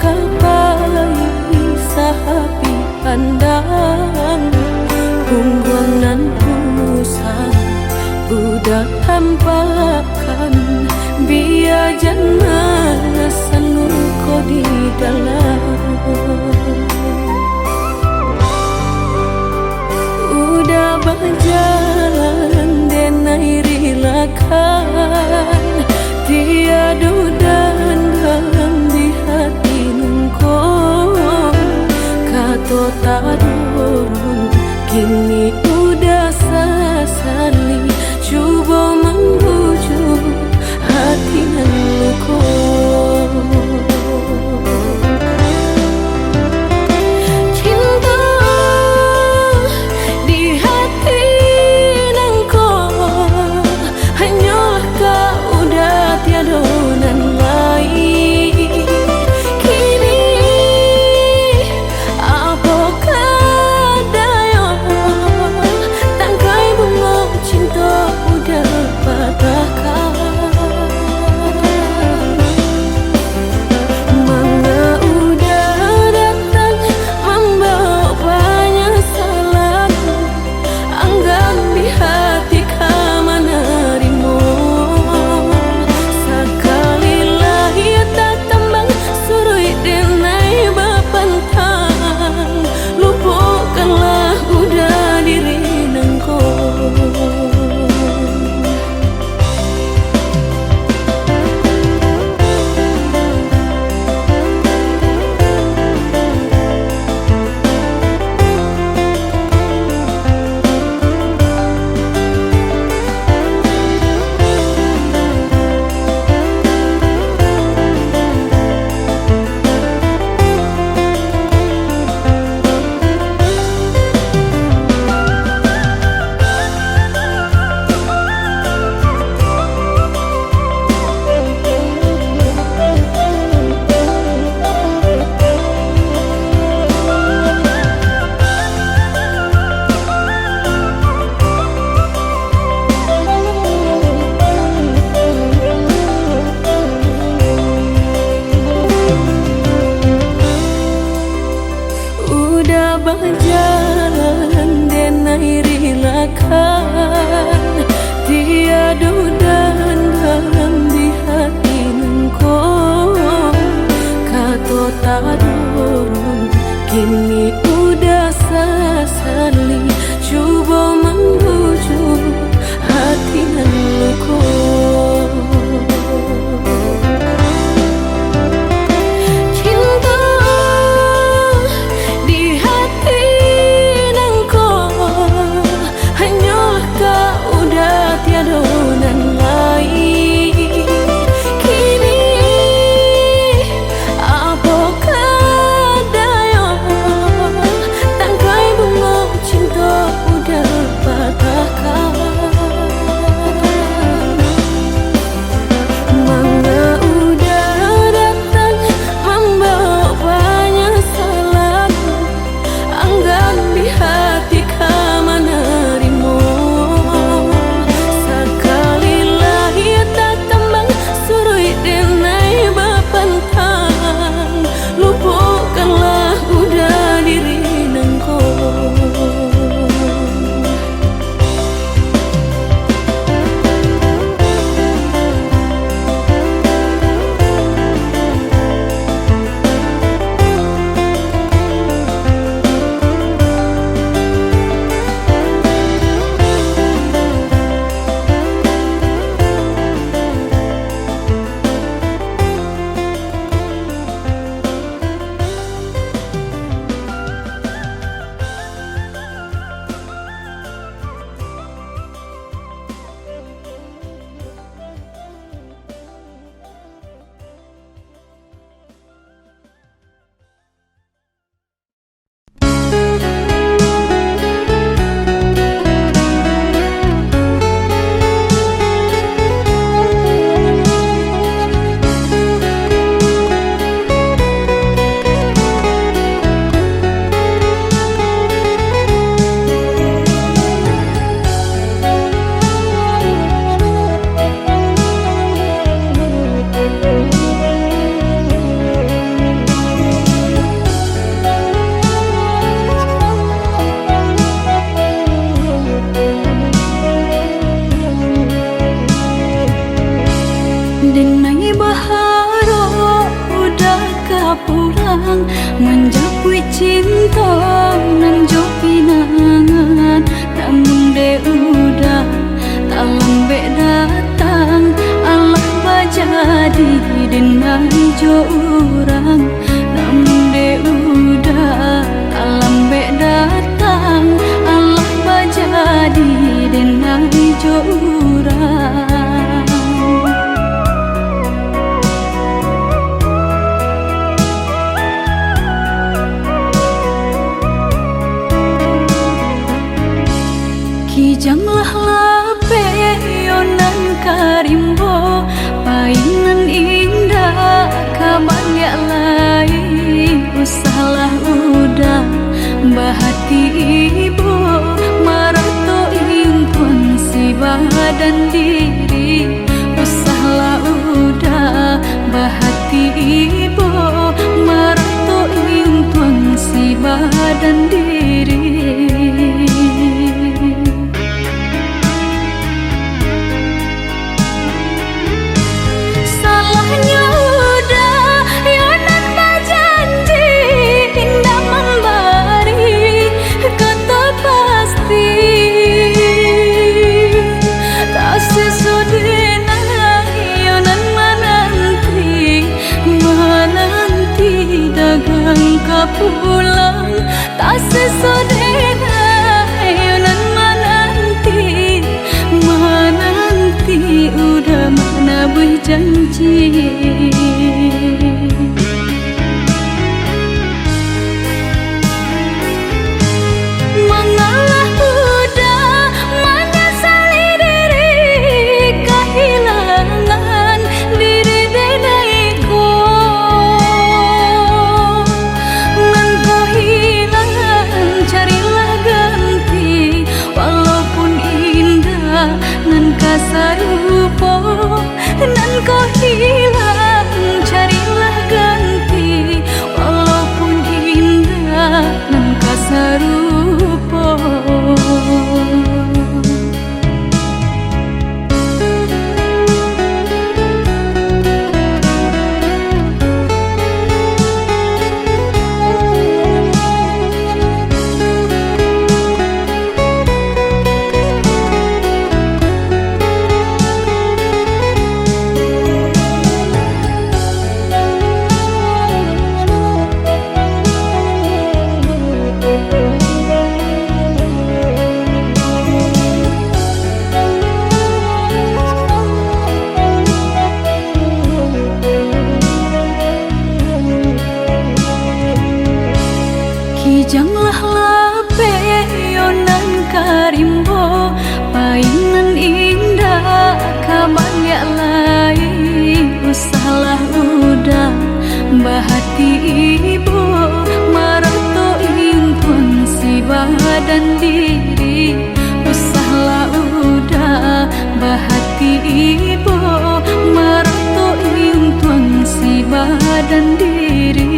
kapai sahapi pandang Pungguang nan pusang budak tampakan biajan manasan luko di dalam udah berjalan denai rilakan tiada dan dalam di hati nungko kato tadurun kini udah sasali coba membujuk hati nan luko cinta di hati nangko hanyalah kau udah tiada nan lain kini apakah daya tangkai bunga cinta udah patahkan mangga udah datang membawa banyak salah anggap di hati kamana rimo sekali lagi tak tambang surui denai bapantang lupakanlah udah diri nangko udah berjalan denai rilakan tiada dan dalam di hati nengko kato tadurun kini udah sasali coba membujuk hati nan luko cinta di hati nangko hanyalah kau udah tiada nan lain kini apakah baharo udah kapulang menjapui cinta nan jo pinangan namun de udah tak lambe datang Allah bajadi denai jo urang namun de udah tak lambe datang Allah bajadi denai jo urang. Kijanglah lape yonan karimbo painan indah kaban ya lai usahlah udah bahati ibu marato impun si badan diri usahlah udah bahati ibu marato impun si badan diri. Pulang tak sesodena yonan menanti udah mana berjanji. Mengalah udah menyesali diri kehilangan diri denaiku. Nan kasarupo nan kau hilang carilah ganti walaupun indah nan kasarupo. Kijanglah lape yonan karimbo painan indah kaban ya lai usahlah udah bahati ibu marato impun si badan diri usahlah udah bahati ibu marato impun si badan diri.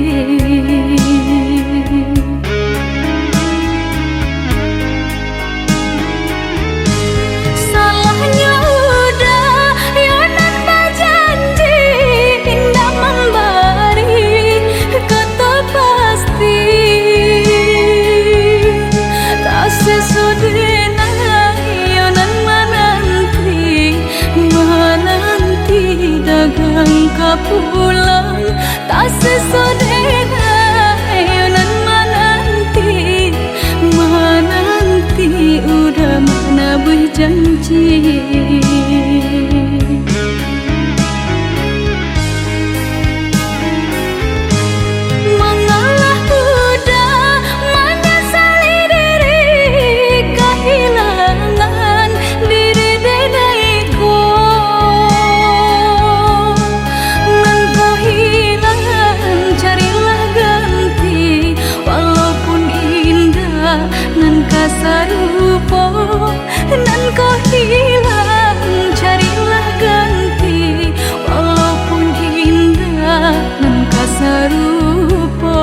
Pulang tak sesodena yonan menanti udah mana berjanji. Mengalah udah menyesali diri kehilangan diri denaiku. Nan kasarupo nan kau hilang carilah ganti walaupun indah nan kasarupo.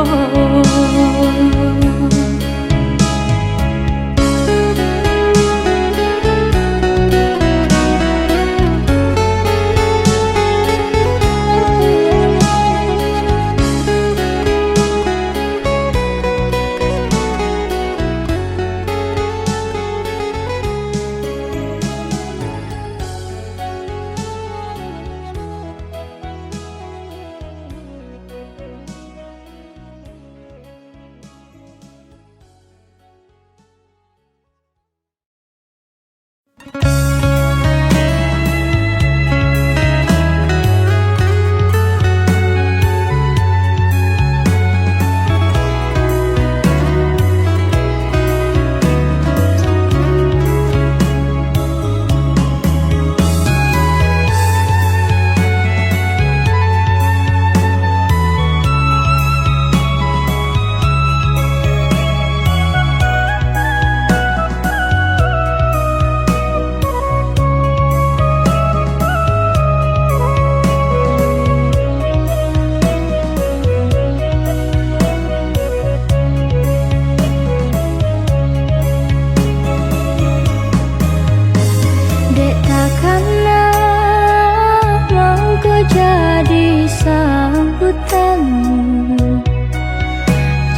ingatanmu.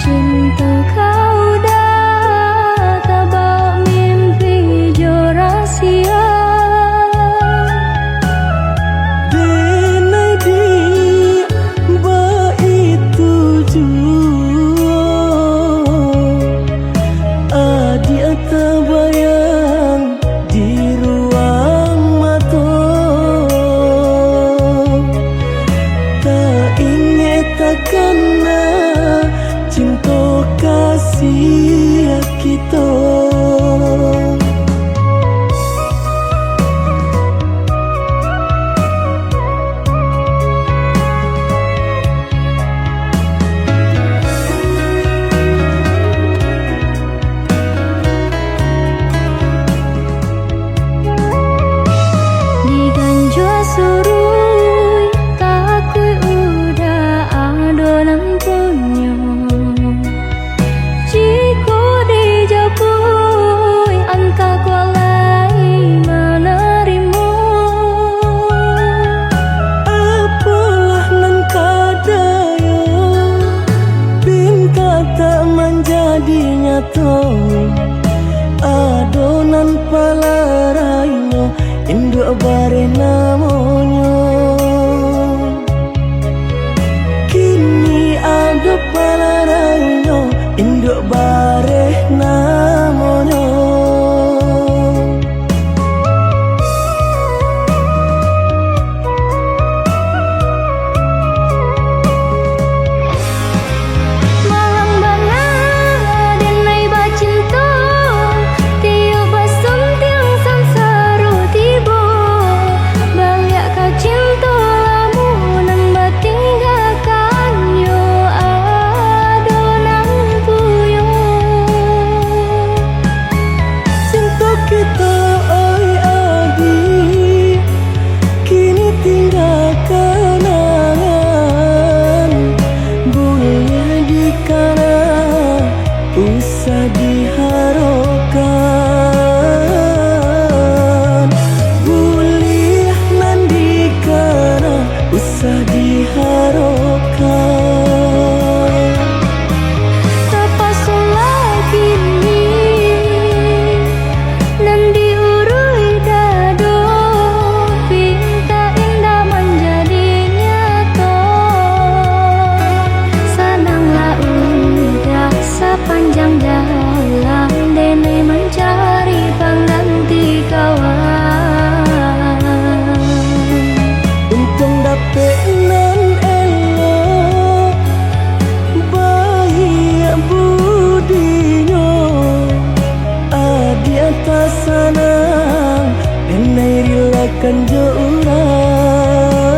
Cinta kau dah tak bawa mimpi jo rahsia. Denai di ba itu jua adia terbayang di ruang mata. Tak ingat takkan cinta kasih kita. Diganjua surui tak kui udah adonan punya. Jika dijapui anta kualai menerima. Apalah nan kadaya pinta tak menjadi nyata. Adonan palarainya induk bare namanya. Kini ada palarainya induk bare namanya. Malang banget denai bacinta. Tiup basum tiang samsaru tiba. Balik kau cinta lamunan batinggalkan yo adonan puyo. Cinta kita oi adi kini tinggal kenangan. Boleh dikana usah diharapkan. Boleh nan dikana usah diharapkan. Terpaksa lagi ni nan diurui dado. Pinta indah menjadi nyata. Senanglah udah sepanjang jalan denai mencari pengganti kawan. Untung dapet nan elok baik budinya. Adi atas sanang denai rilakan jo urang.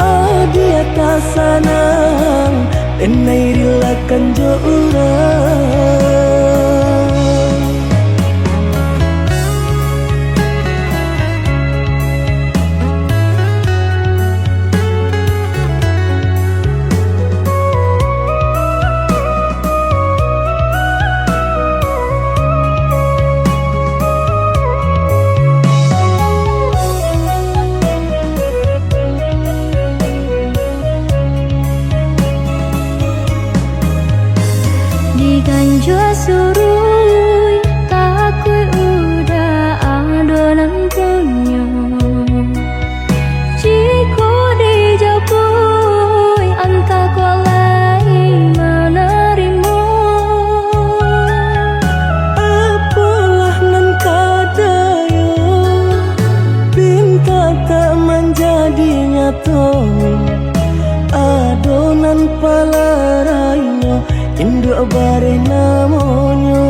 Adi atas sanang denai rilakan jo urang. Diganjua surui tak kui udah adonan punya. Jika dijapui anta kualai menerima. Apalah nan kadaya pinta tak menjadi nyata. Adonan palarainya induk bare namanya.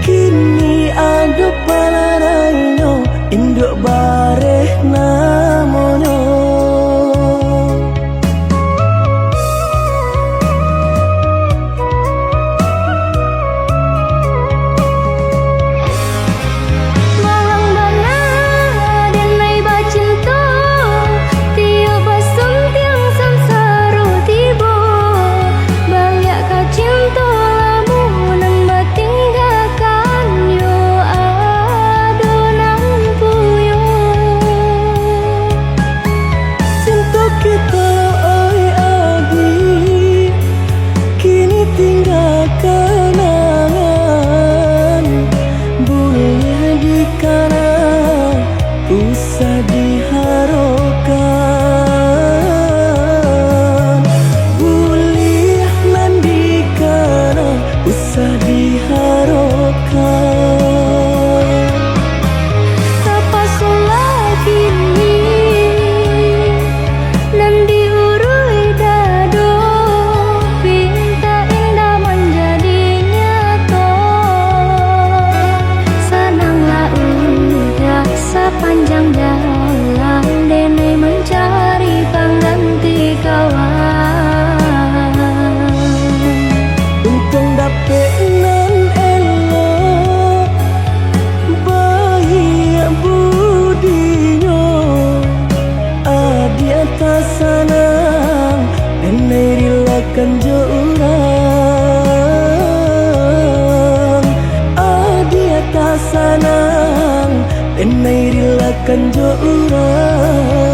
Kini ada palarainya induk bare namanya. Malang banget denai bacinta. Tiup basum tiang samsaru tiba. Balik usah diharapkan, boleh landikana usah diharapkan. Apa lagi nanti urui dado, pinta indah menjadi nyata. Senanglah udah sepanjang jalan, dene mencari pengganti kawan. Untung dapet nan elok, baik budinya, adi atas sanang, nenek rilakan jo urang. Adi atas sanang, nenek rilakan jo urang.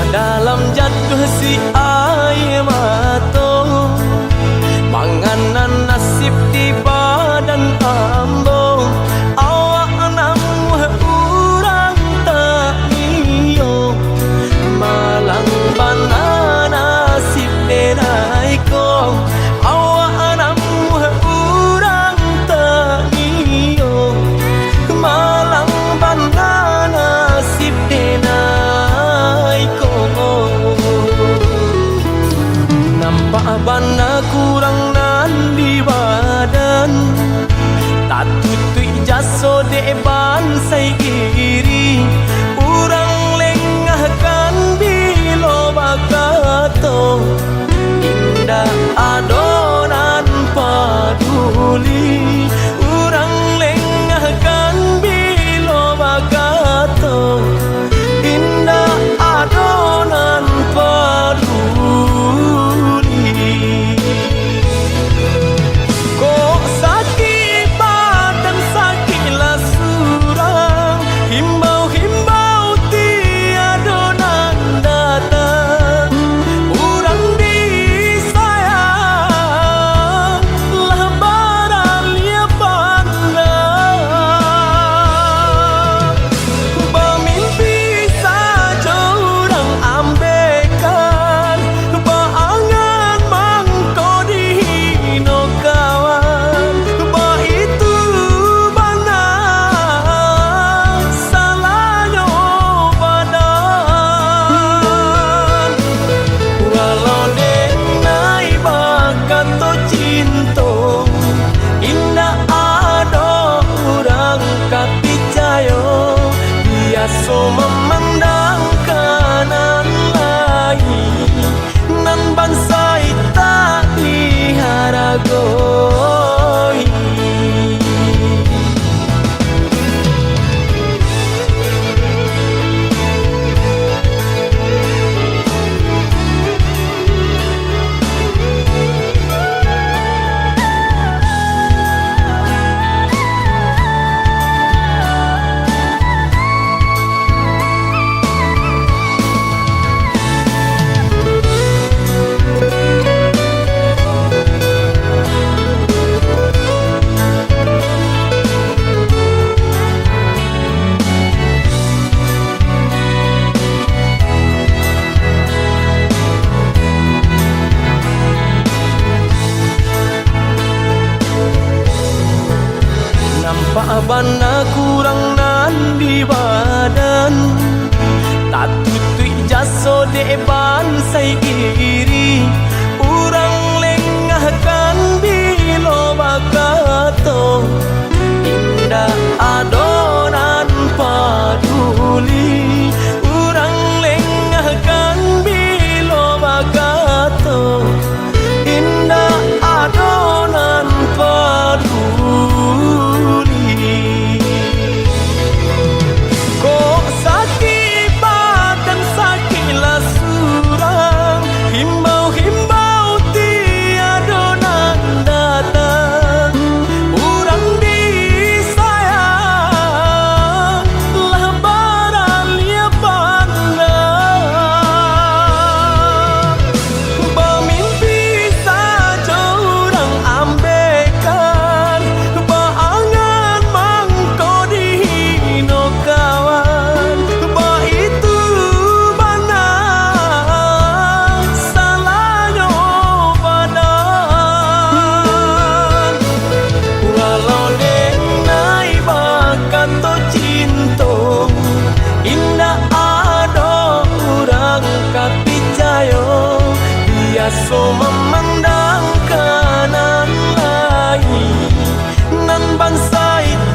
Dalam jatuh si air mata, manganan nasib di badan ambo. Awak namuh urang tak iyo, malang bana nasib denai ko. Awak namuh urang tak iyo, malang bana nasib denai ko. Nampak bana kurang nan di badan, tak tutui jaso deban sai iri. Urang lengahkan bilo bakato, indah adonan paduli. Urang lengahkan bilo bakato, indah adonan paduli. Kok sakit badan sakitlah surang, himbau-himbau tiada nan datang. Urang disayang mana kurang nan di badan tak tutui jaso depan sai iri urang lengahkan bilo bakato indah adonan paduli urang lengahkan bilo bakato indah adonan paduli kok sakit badan sakitlah surang himbau-himbau tiadonan datang urang disayang lah baralia pandang bermimpi saja urang ambekan baangan mangko dihino kawan ba itu mana salahnya badan walau denai bakato cinta indah ado urang kapicayo biasa memandang kanan lain nan bangsa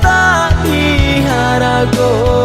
tak diharagoi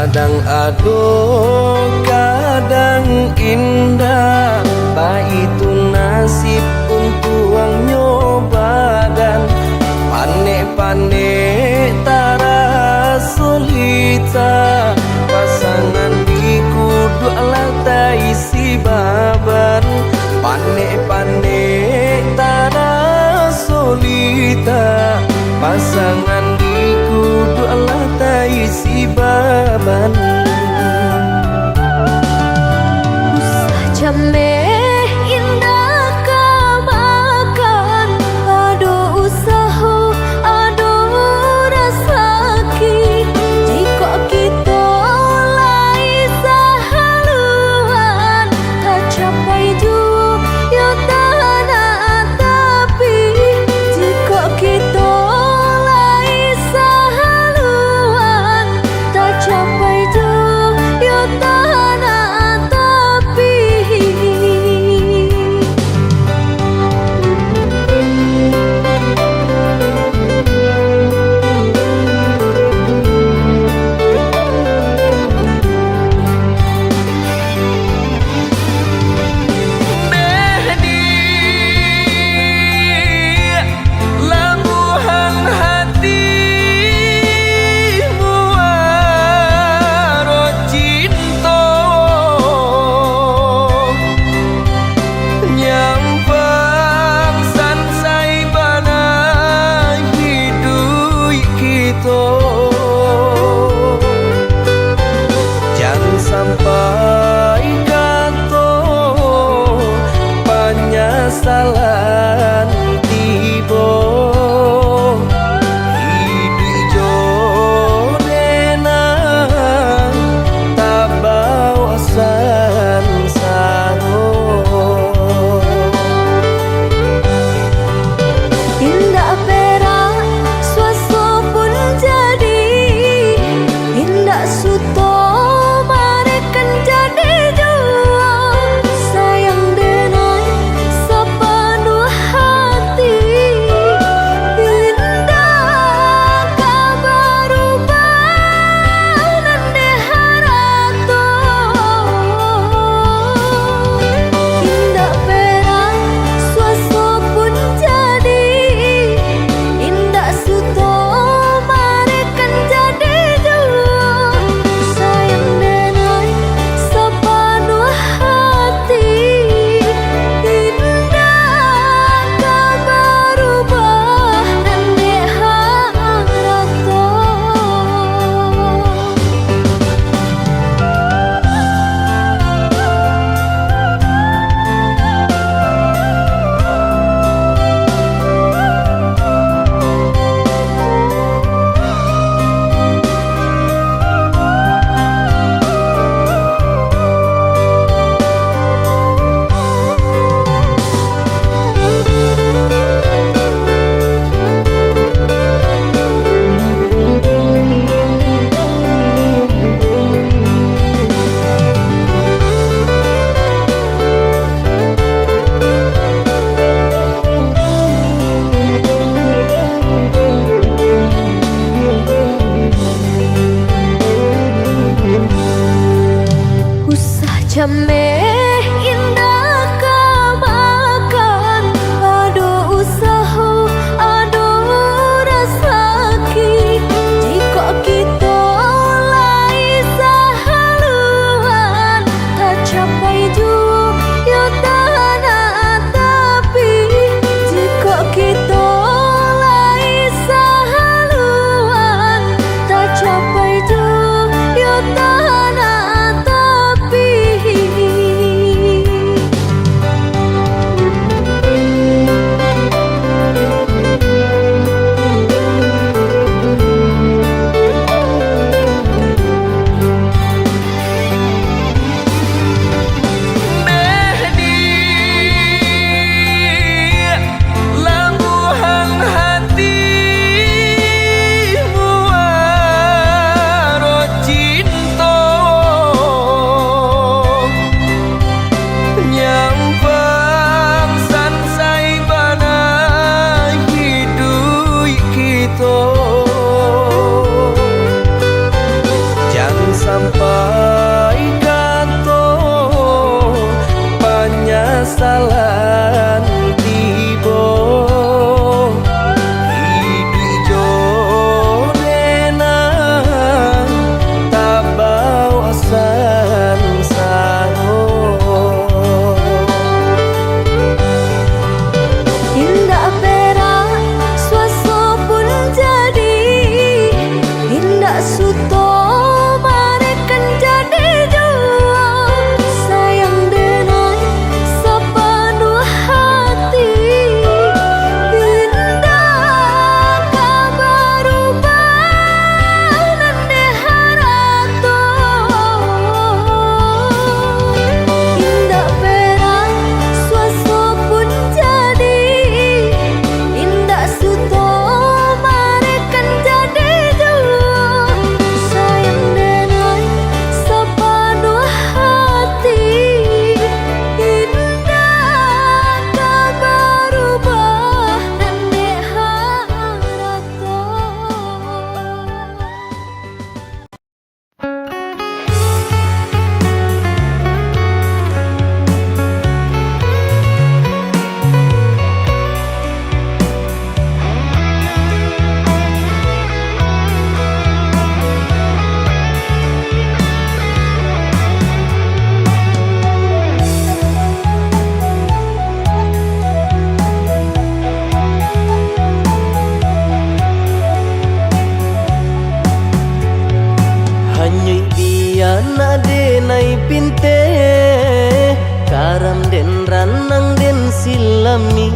kadang ado kadang indah itu nasib untuang nyobadan panek-panek tara solita pasangan di kudu alatai si baban panek-panek tara solita pasangan di kudu alatai si baban Jameh indah kamakan ado usaha ado rasaki jika kita lai sahaluan tak capai jua ya tanah tapi jika kita lai Jame indah kamakan, aduh usaha, aduh rasaki. Jika kita lai sahaluan, tak capai juga tanah tapi. Jika kita lai sahaluan, tak capai juga tanah tapi. Lambuhan hatimu waro cinta, nyampang sansai bana hidup kita. Jangan sampai kata penyesalan tiba. Hidup jodena tak bawa sansaro. Indah perak swasa pun jadi, indah suto marekan jadi jua. Sayang denai sepenuh hati, indah kabar ubah nande harato. Indah perak swasa pun jadi, indah suto marekan jadi jua. Sayang denai sepenuh hati, indah kabar ubah nande harato. Hanyui biana denai pinte, karam den ranang den silami.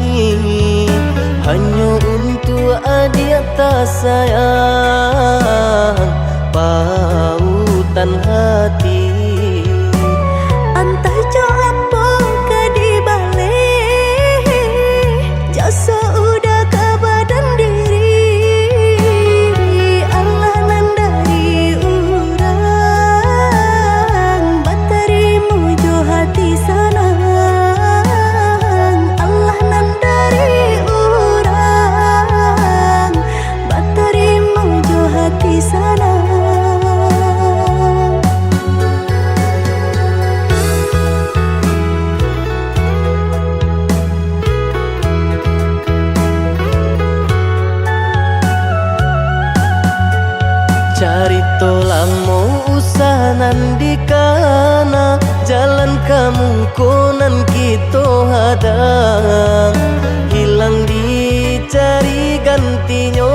Hanya untuk adia tak sayang pautan hati. Antah jo apa ke di balik, jasa udah ke badan diri. Allah nandari urang, batarimu jo hati sanang. Allah nandari urang, batarimu jo hati sanang. Cari tolang mau usah nandikana, jalan kamu konan kita hadang. Hilang dicari gantinya,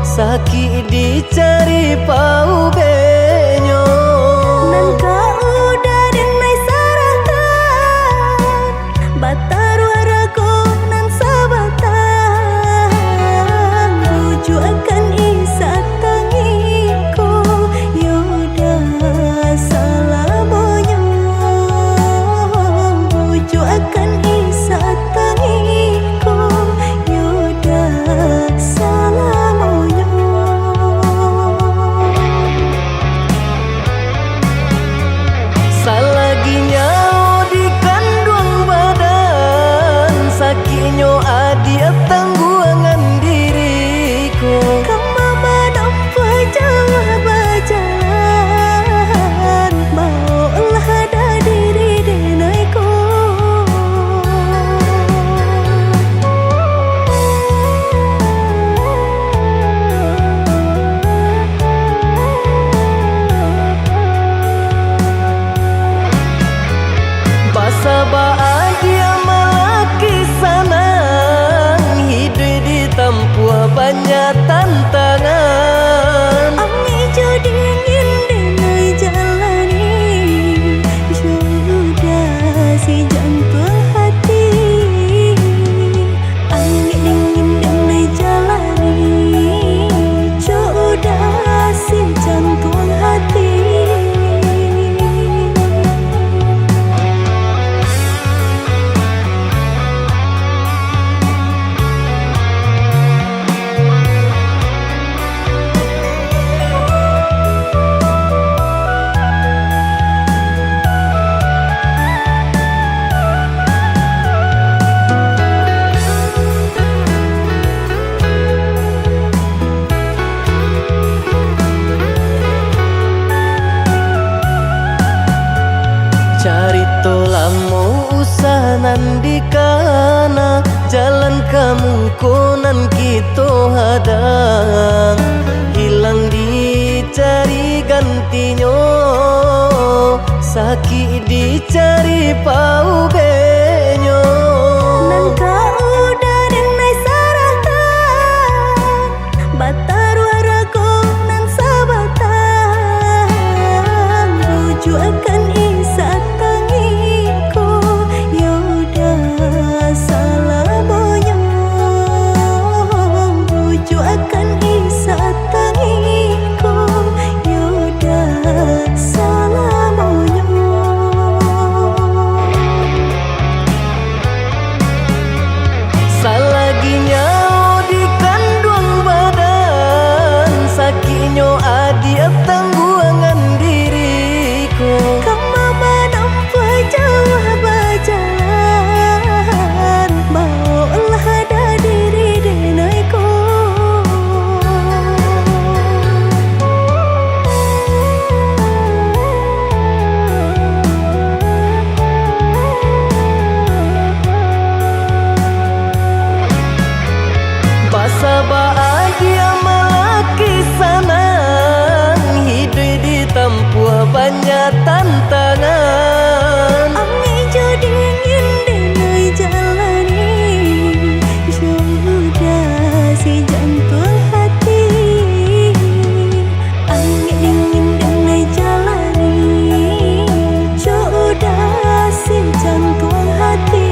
sakit dicari pau benyo. Nangka udah denai saratan, bataru arago nan sabatan. Rujuk akan isa tangiko, yoda salamonyo. Rujuk akan isa tangiko, yoda salamonyo. konan kita hadang, hilang dicari gantinya, sakit dicari pau benyo. Nan kau udah denai saratan, batar waraku nan sabatan, buju akan isa tangiku, yaudah salah boyo, buju akan isa tangiku, yaudah salah boyo. Salaginya di kandung badan, sakitnya adi tangguangan diriku. Kamu menampak jauh berjalan, maulah ada diri denaiku. Basa bahagia melaki sanang, hidup ditempuh banyak tantangan. Angin jo dingin denai jalani, sudah si jantung hati. Angin dingin denai jalani, sudah si jantung hati.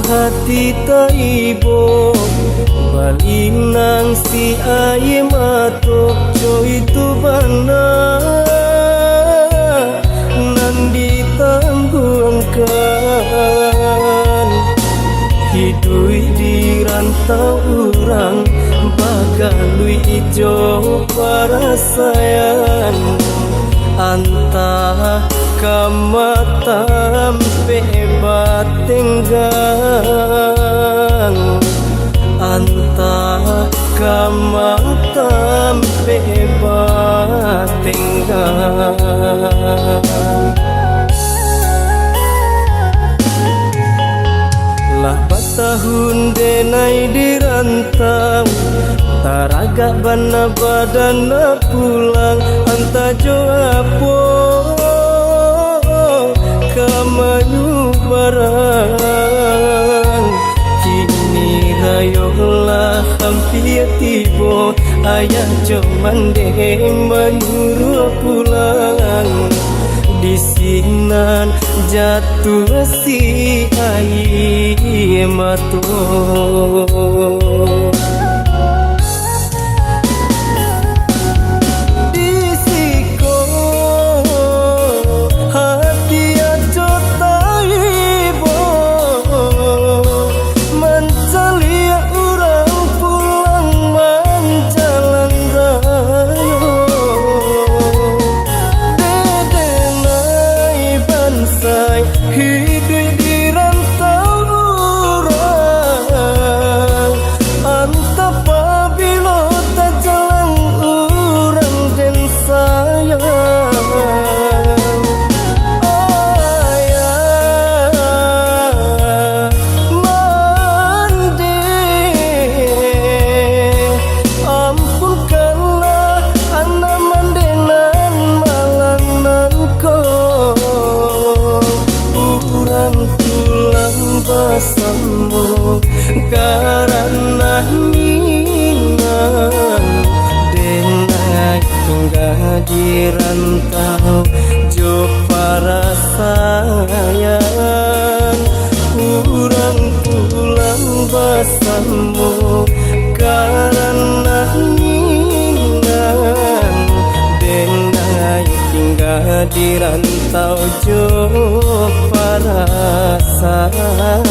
hati taibo balinang si aye matok coy tu bana nan ditangguhkan hidui di rantau urang bagalui ijo para sayang antah kamatam pebat tenggang antah kamatam pebat tenggang lah tahun denai dirantau taraga bana badana pulang anta joapo kamayu barang kini rayolah hampir tibo ayah cuman deh menurut pulang di sinan jatuh si air mata karena minang denai tunggal di rantau jo para sayang kurang pulang bersama karena ningan denai tinggal di rantau jo para sayang.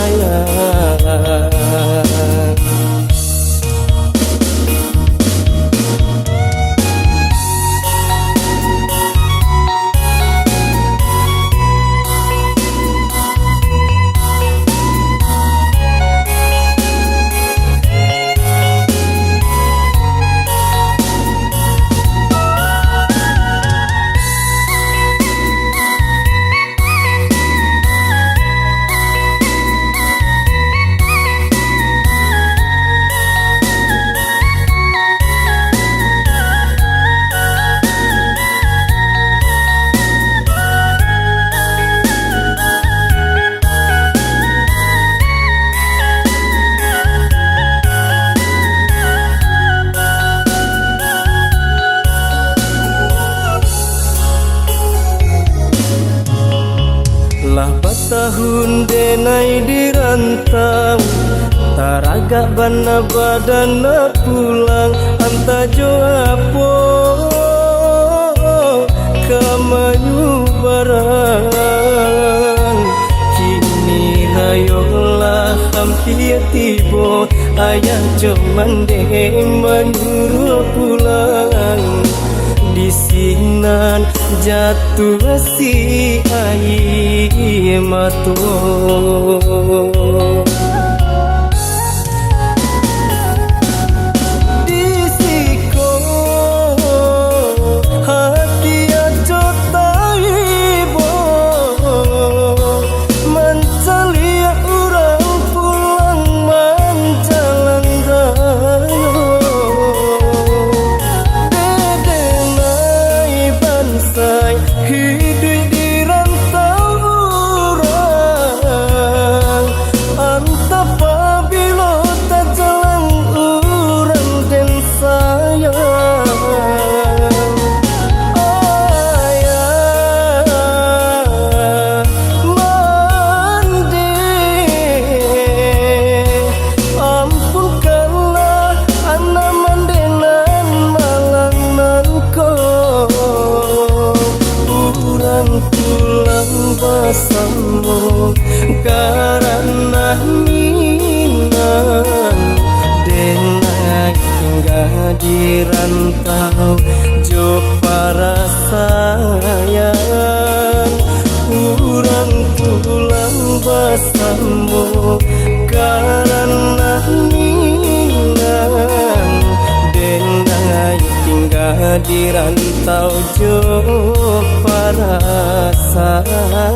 Lah tahun denai di rantau taraga bana badana pulang anta jo apo kamayu barang kini rayolah hampir tibo ayah jo mandeng menyuruh pulang di sinan jatuh si air mata di siko hati aja taibo mencari orang pulang menjalan raya hidup di rantau orang antap apabila tak jalan orang dan sayang ayah mandi ampunkanlah anak mandenan malang nanko pulang bersama karena minang denai tinggal di rantau jo para sayang kurang pulang bersama karena minang denai tinggal di rantau jo para sayang.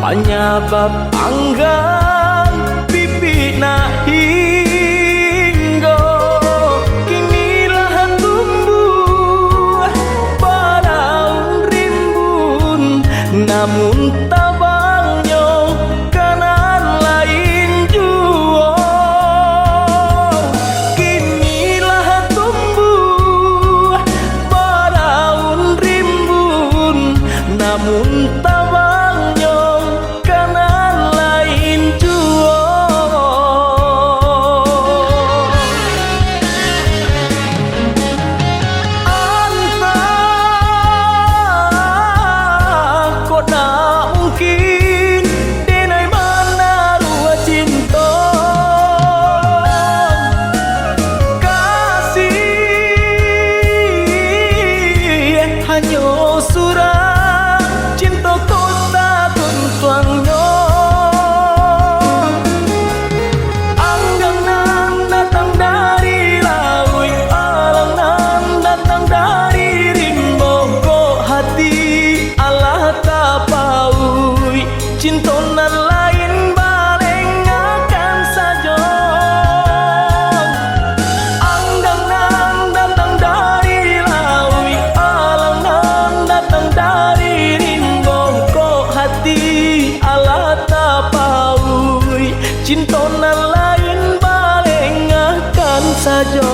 Panyabab anggan pipi na hinggo kinilah tumbuh badaun rimbun, namun tabangnya kanan lain jua. Kinilah tumbuh badaun rimbun, namun tabangnya kanan lain jua. Anta kok tak mungkin denai mana rua cinta kasih hanya surah cinta kota tuntuangnya. Anggang nan datang dari laut, alang nan datang dari rimbo, kok hati Allah tapaui cinta nan lain baleng akan saja. Anggang nan datang dari laut, alang nan datang dari rimbo, kok hati Allah tapaui cinta nan lain baleng akan saja.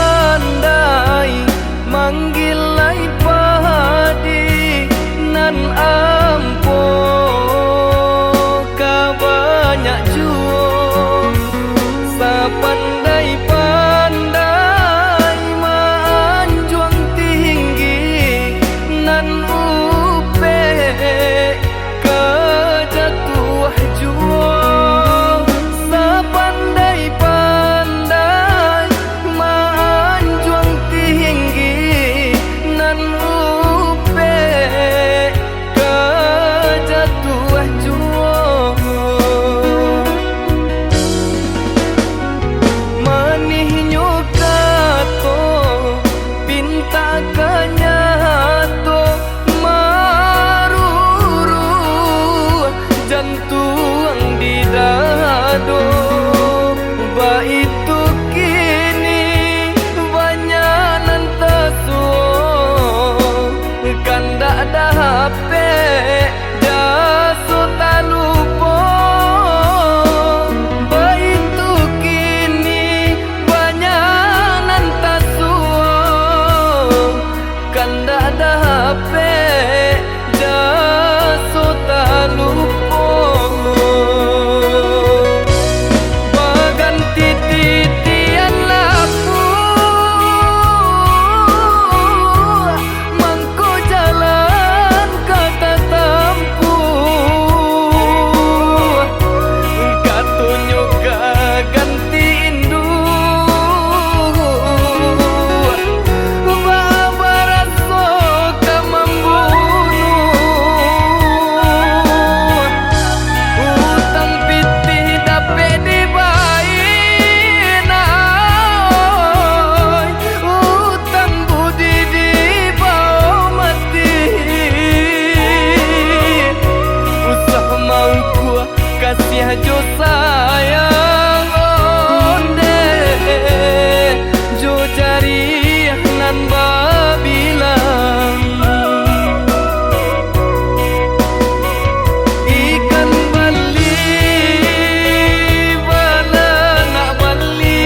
Sepandai-pandai manggilai padi nan ampo ka banyak juo. Sepandai-pandai manjuang tinggi nan upe kejatuh juo. Sepandai-pandai manjuang tinggi nan upe kejatuh juo. Manihnya kato pinta kanyato maruru jantung di dado. Baitu kini banyak nan tasuo kandak dape jaso talupo. Baitu kini banyak nan tasuo kandak dape jaso talupo. sayang onde jo jari nan babilang ikan bali bala nak bali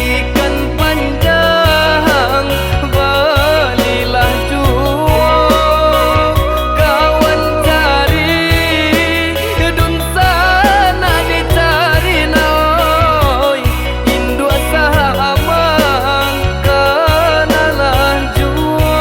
ikan panjang balilah jua kawan cari dun sana dicari naoi indua sahamang kanalah jua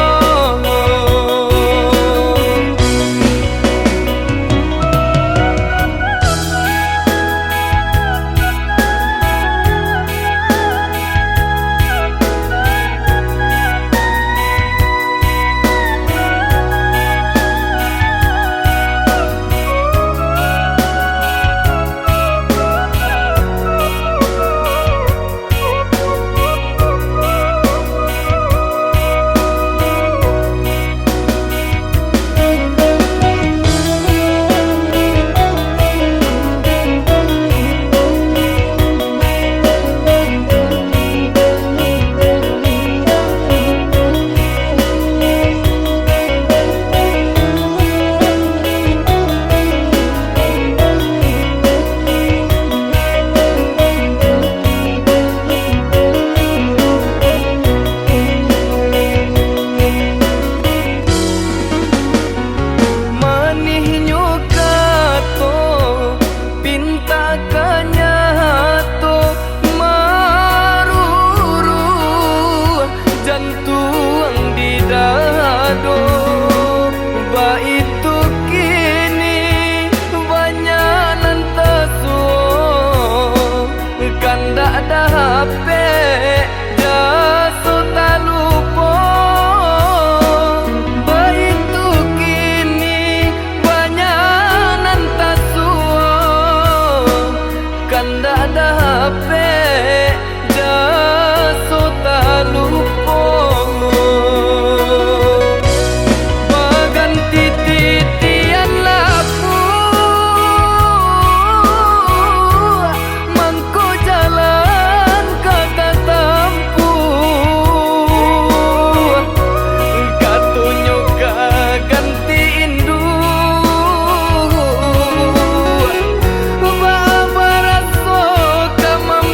manihnya kato pinta kanyato maruru jantung di dado ba itu kini banyak nantasu kanda ada HP jaso talupo baitu kini banyak nantasu kanda ada HP jaso talupo baganti titian laku mangko jalan kata tampu katunyo ganti indu babaraso kamam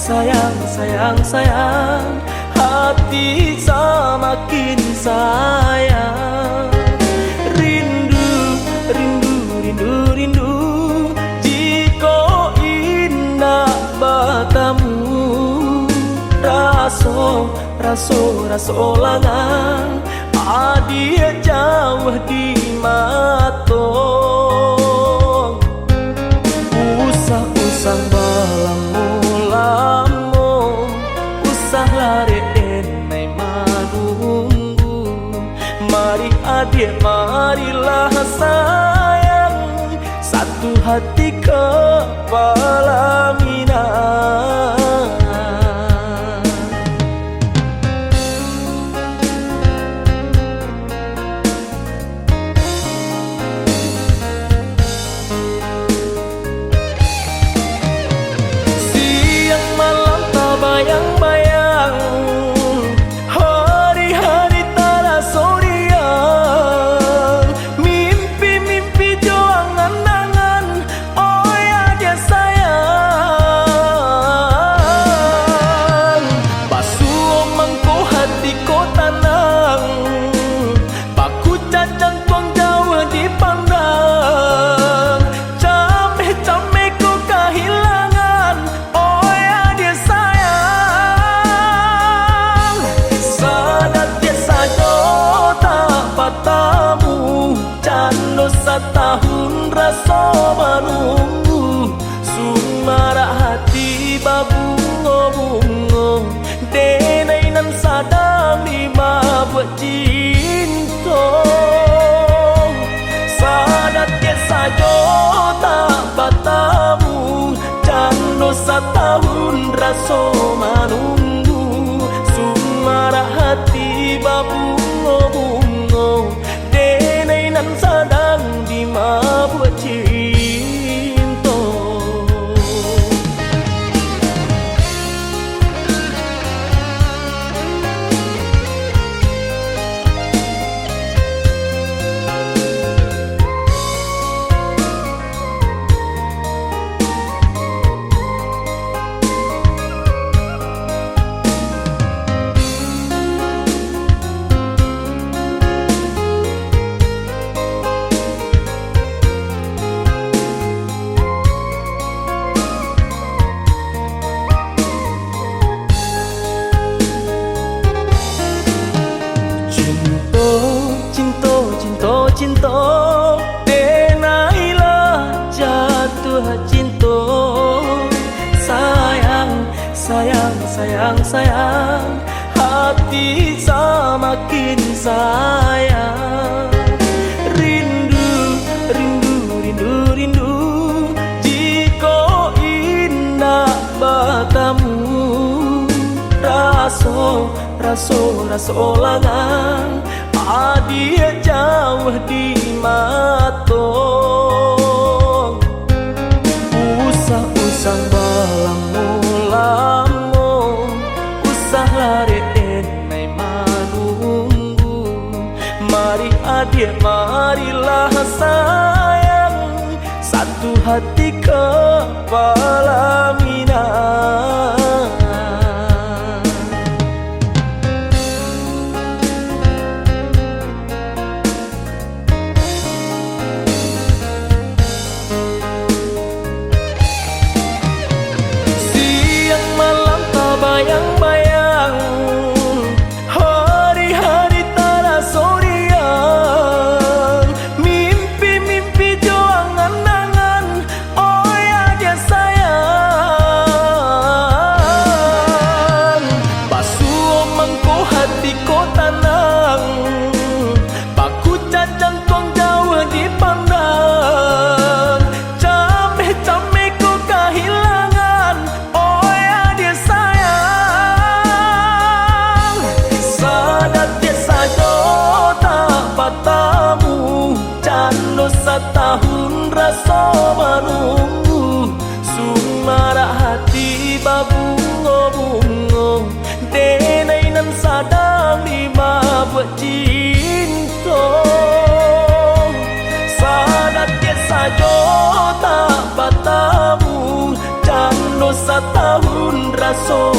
sayang, sayang, sayang, hati semakin sayang. Rindu, rindu, rindu, rindu, jika indah bertemu. Raso, raso, raso langang, adia jauh di matong. Usah-usah balamu-lamu, usah lari enai manunggu. Mari adik, marilah sayang, satu hati kepala minang. Bayang-bayang, hari-hari tak rasa riang, mimpi-mimpi juang angan-angan, oh ya dia sayang. Basuh mangko hati ko tanang, baku cacan tuang jauh dipandang, cameh-cameh ko kehilangan, oh ya dia sayang. Tamu cando setahun rasa menunggu, sumara hati babungo-bungo, denai nan sadang lima buat cinta. Sadat ke sajo tak bertamu, cando setahun rasa menunggu, sumara hati babungo-bungo, denai nan sadang di mabuk cinta. Cinta, denailah jatuh cinta. Sayang, sayang, sayang, sayang, hati semakin sayang. Rindu, rindu, rindu, rindu, jika indah bertemu. Raso, raso, raso langang, adia jauh di matong. Usah-usah balamu-lamu, usah lari enai manunggu. Mari adik, marilah sayang, satu hati kepala minang. Bayang-bayang, hari-hari tak rasa riang, mimpi-mimpi juang angan-angan, oh ya dia sayang. Basuh mangko hati ko tanang, baku cacan tuang jauh dipandang, cameh-cameh ko kehilangan, oh ya dia sayang. Tamu cando setahun rasa menunggu, sumara hati babungo-bungo, denai nan sadang lima buat cinta. Sadat ke sajo tak bertamu, cando setahun raso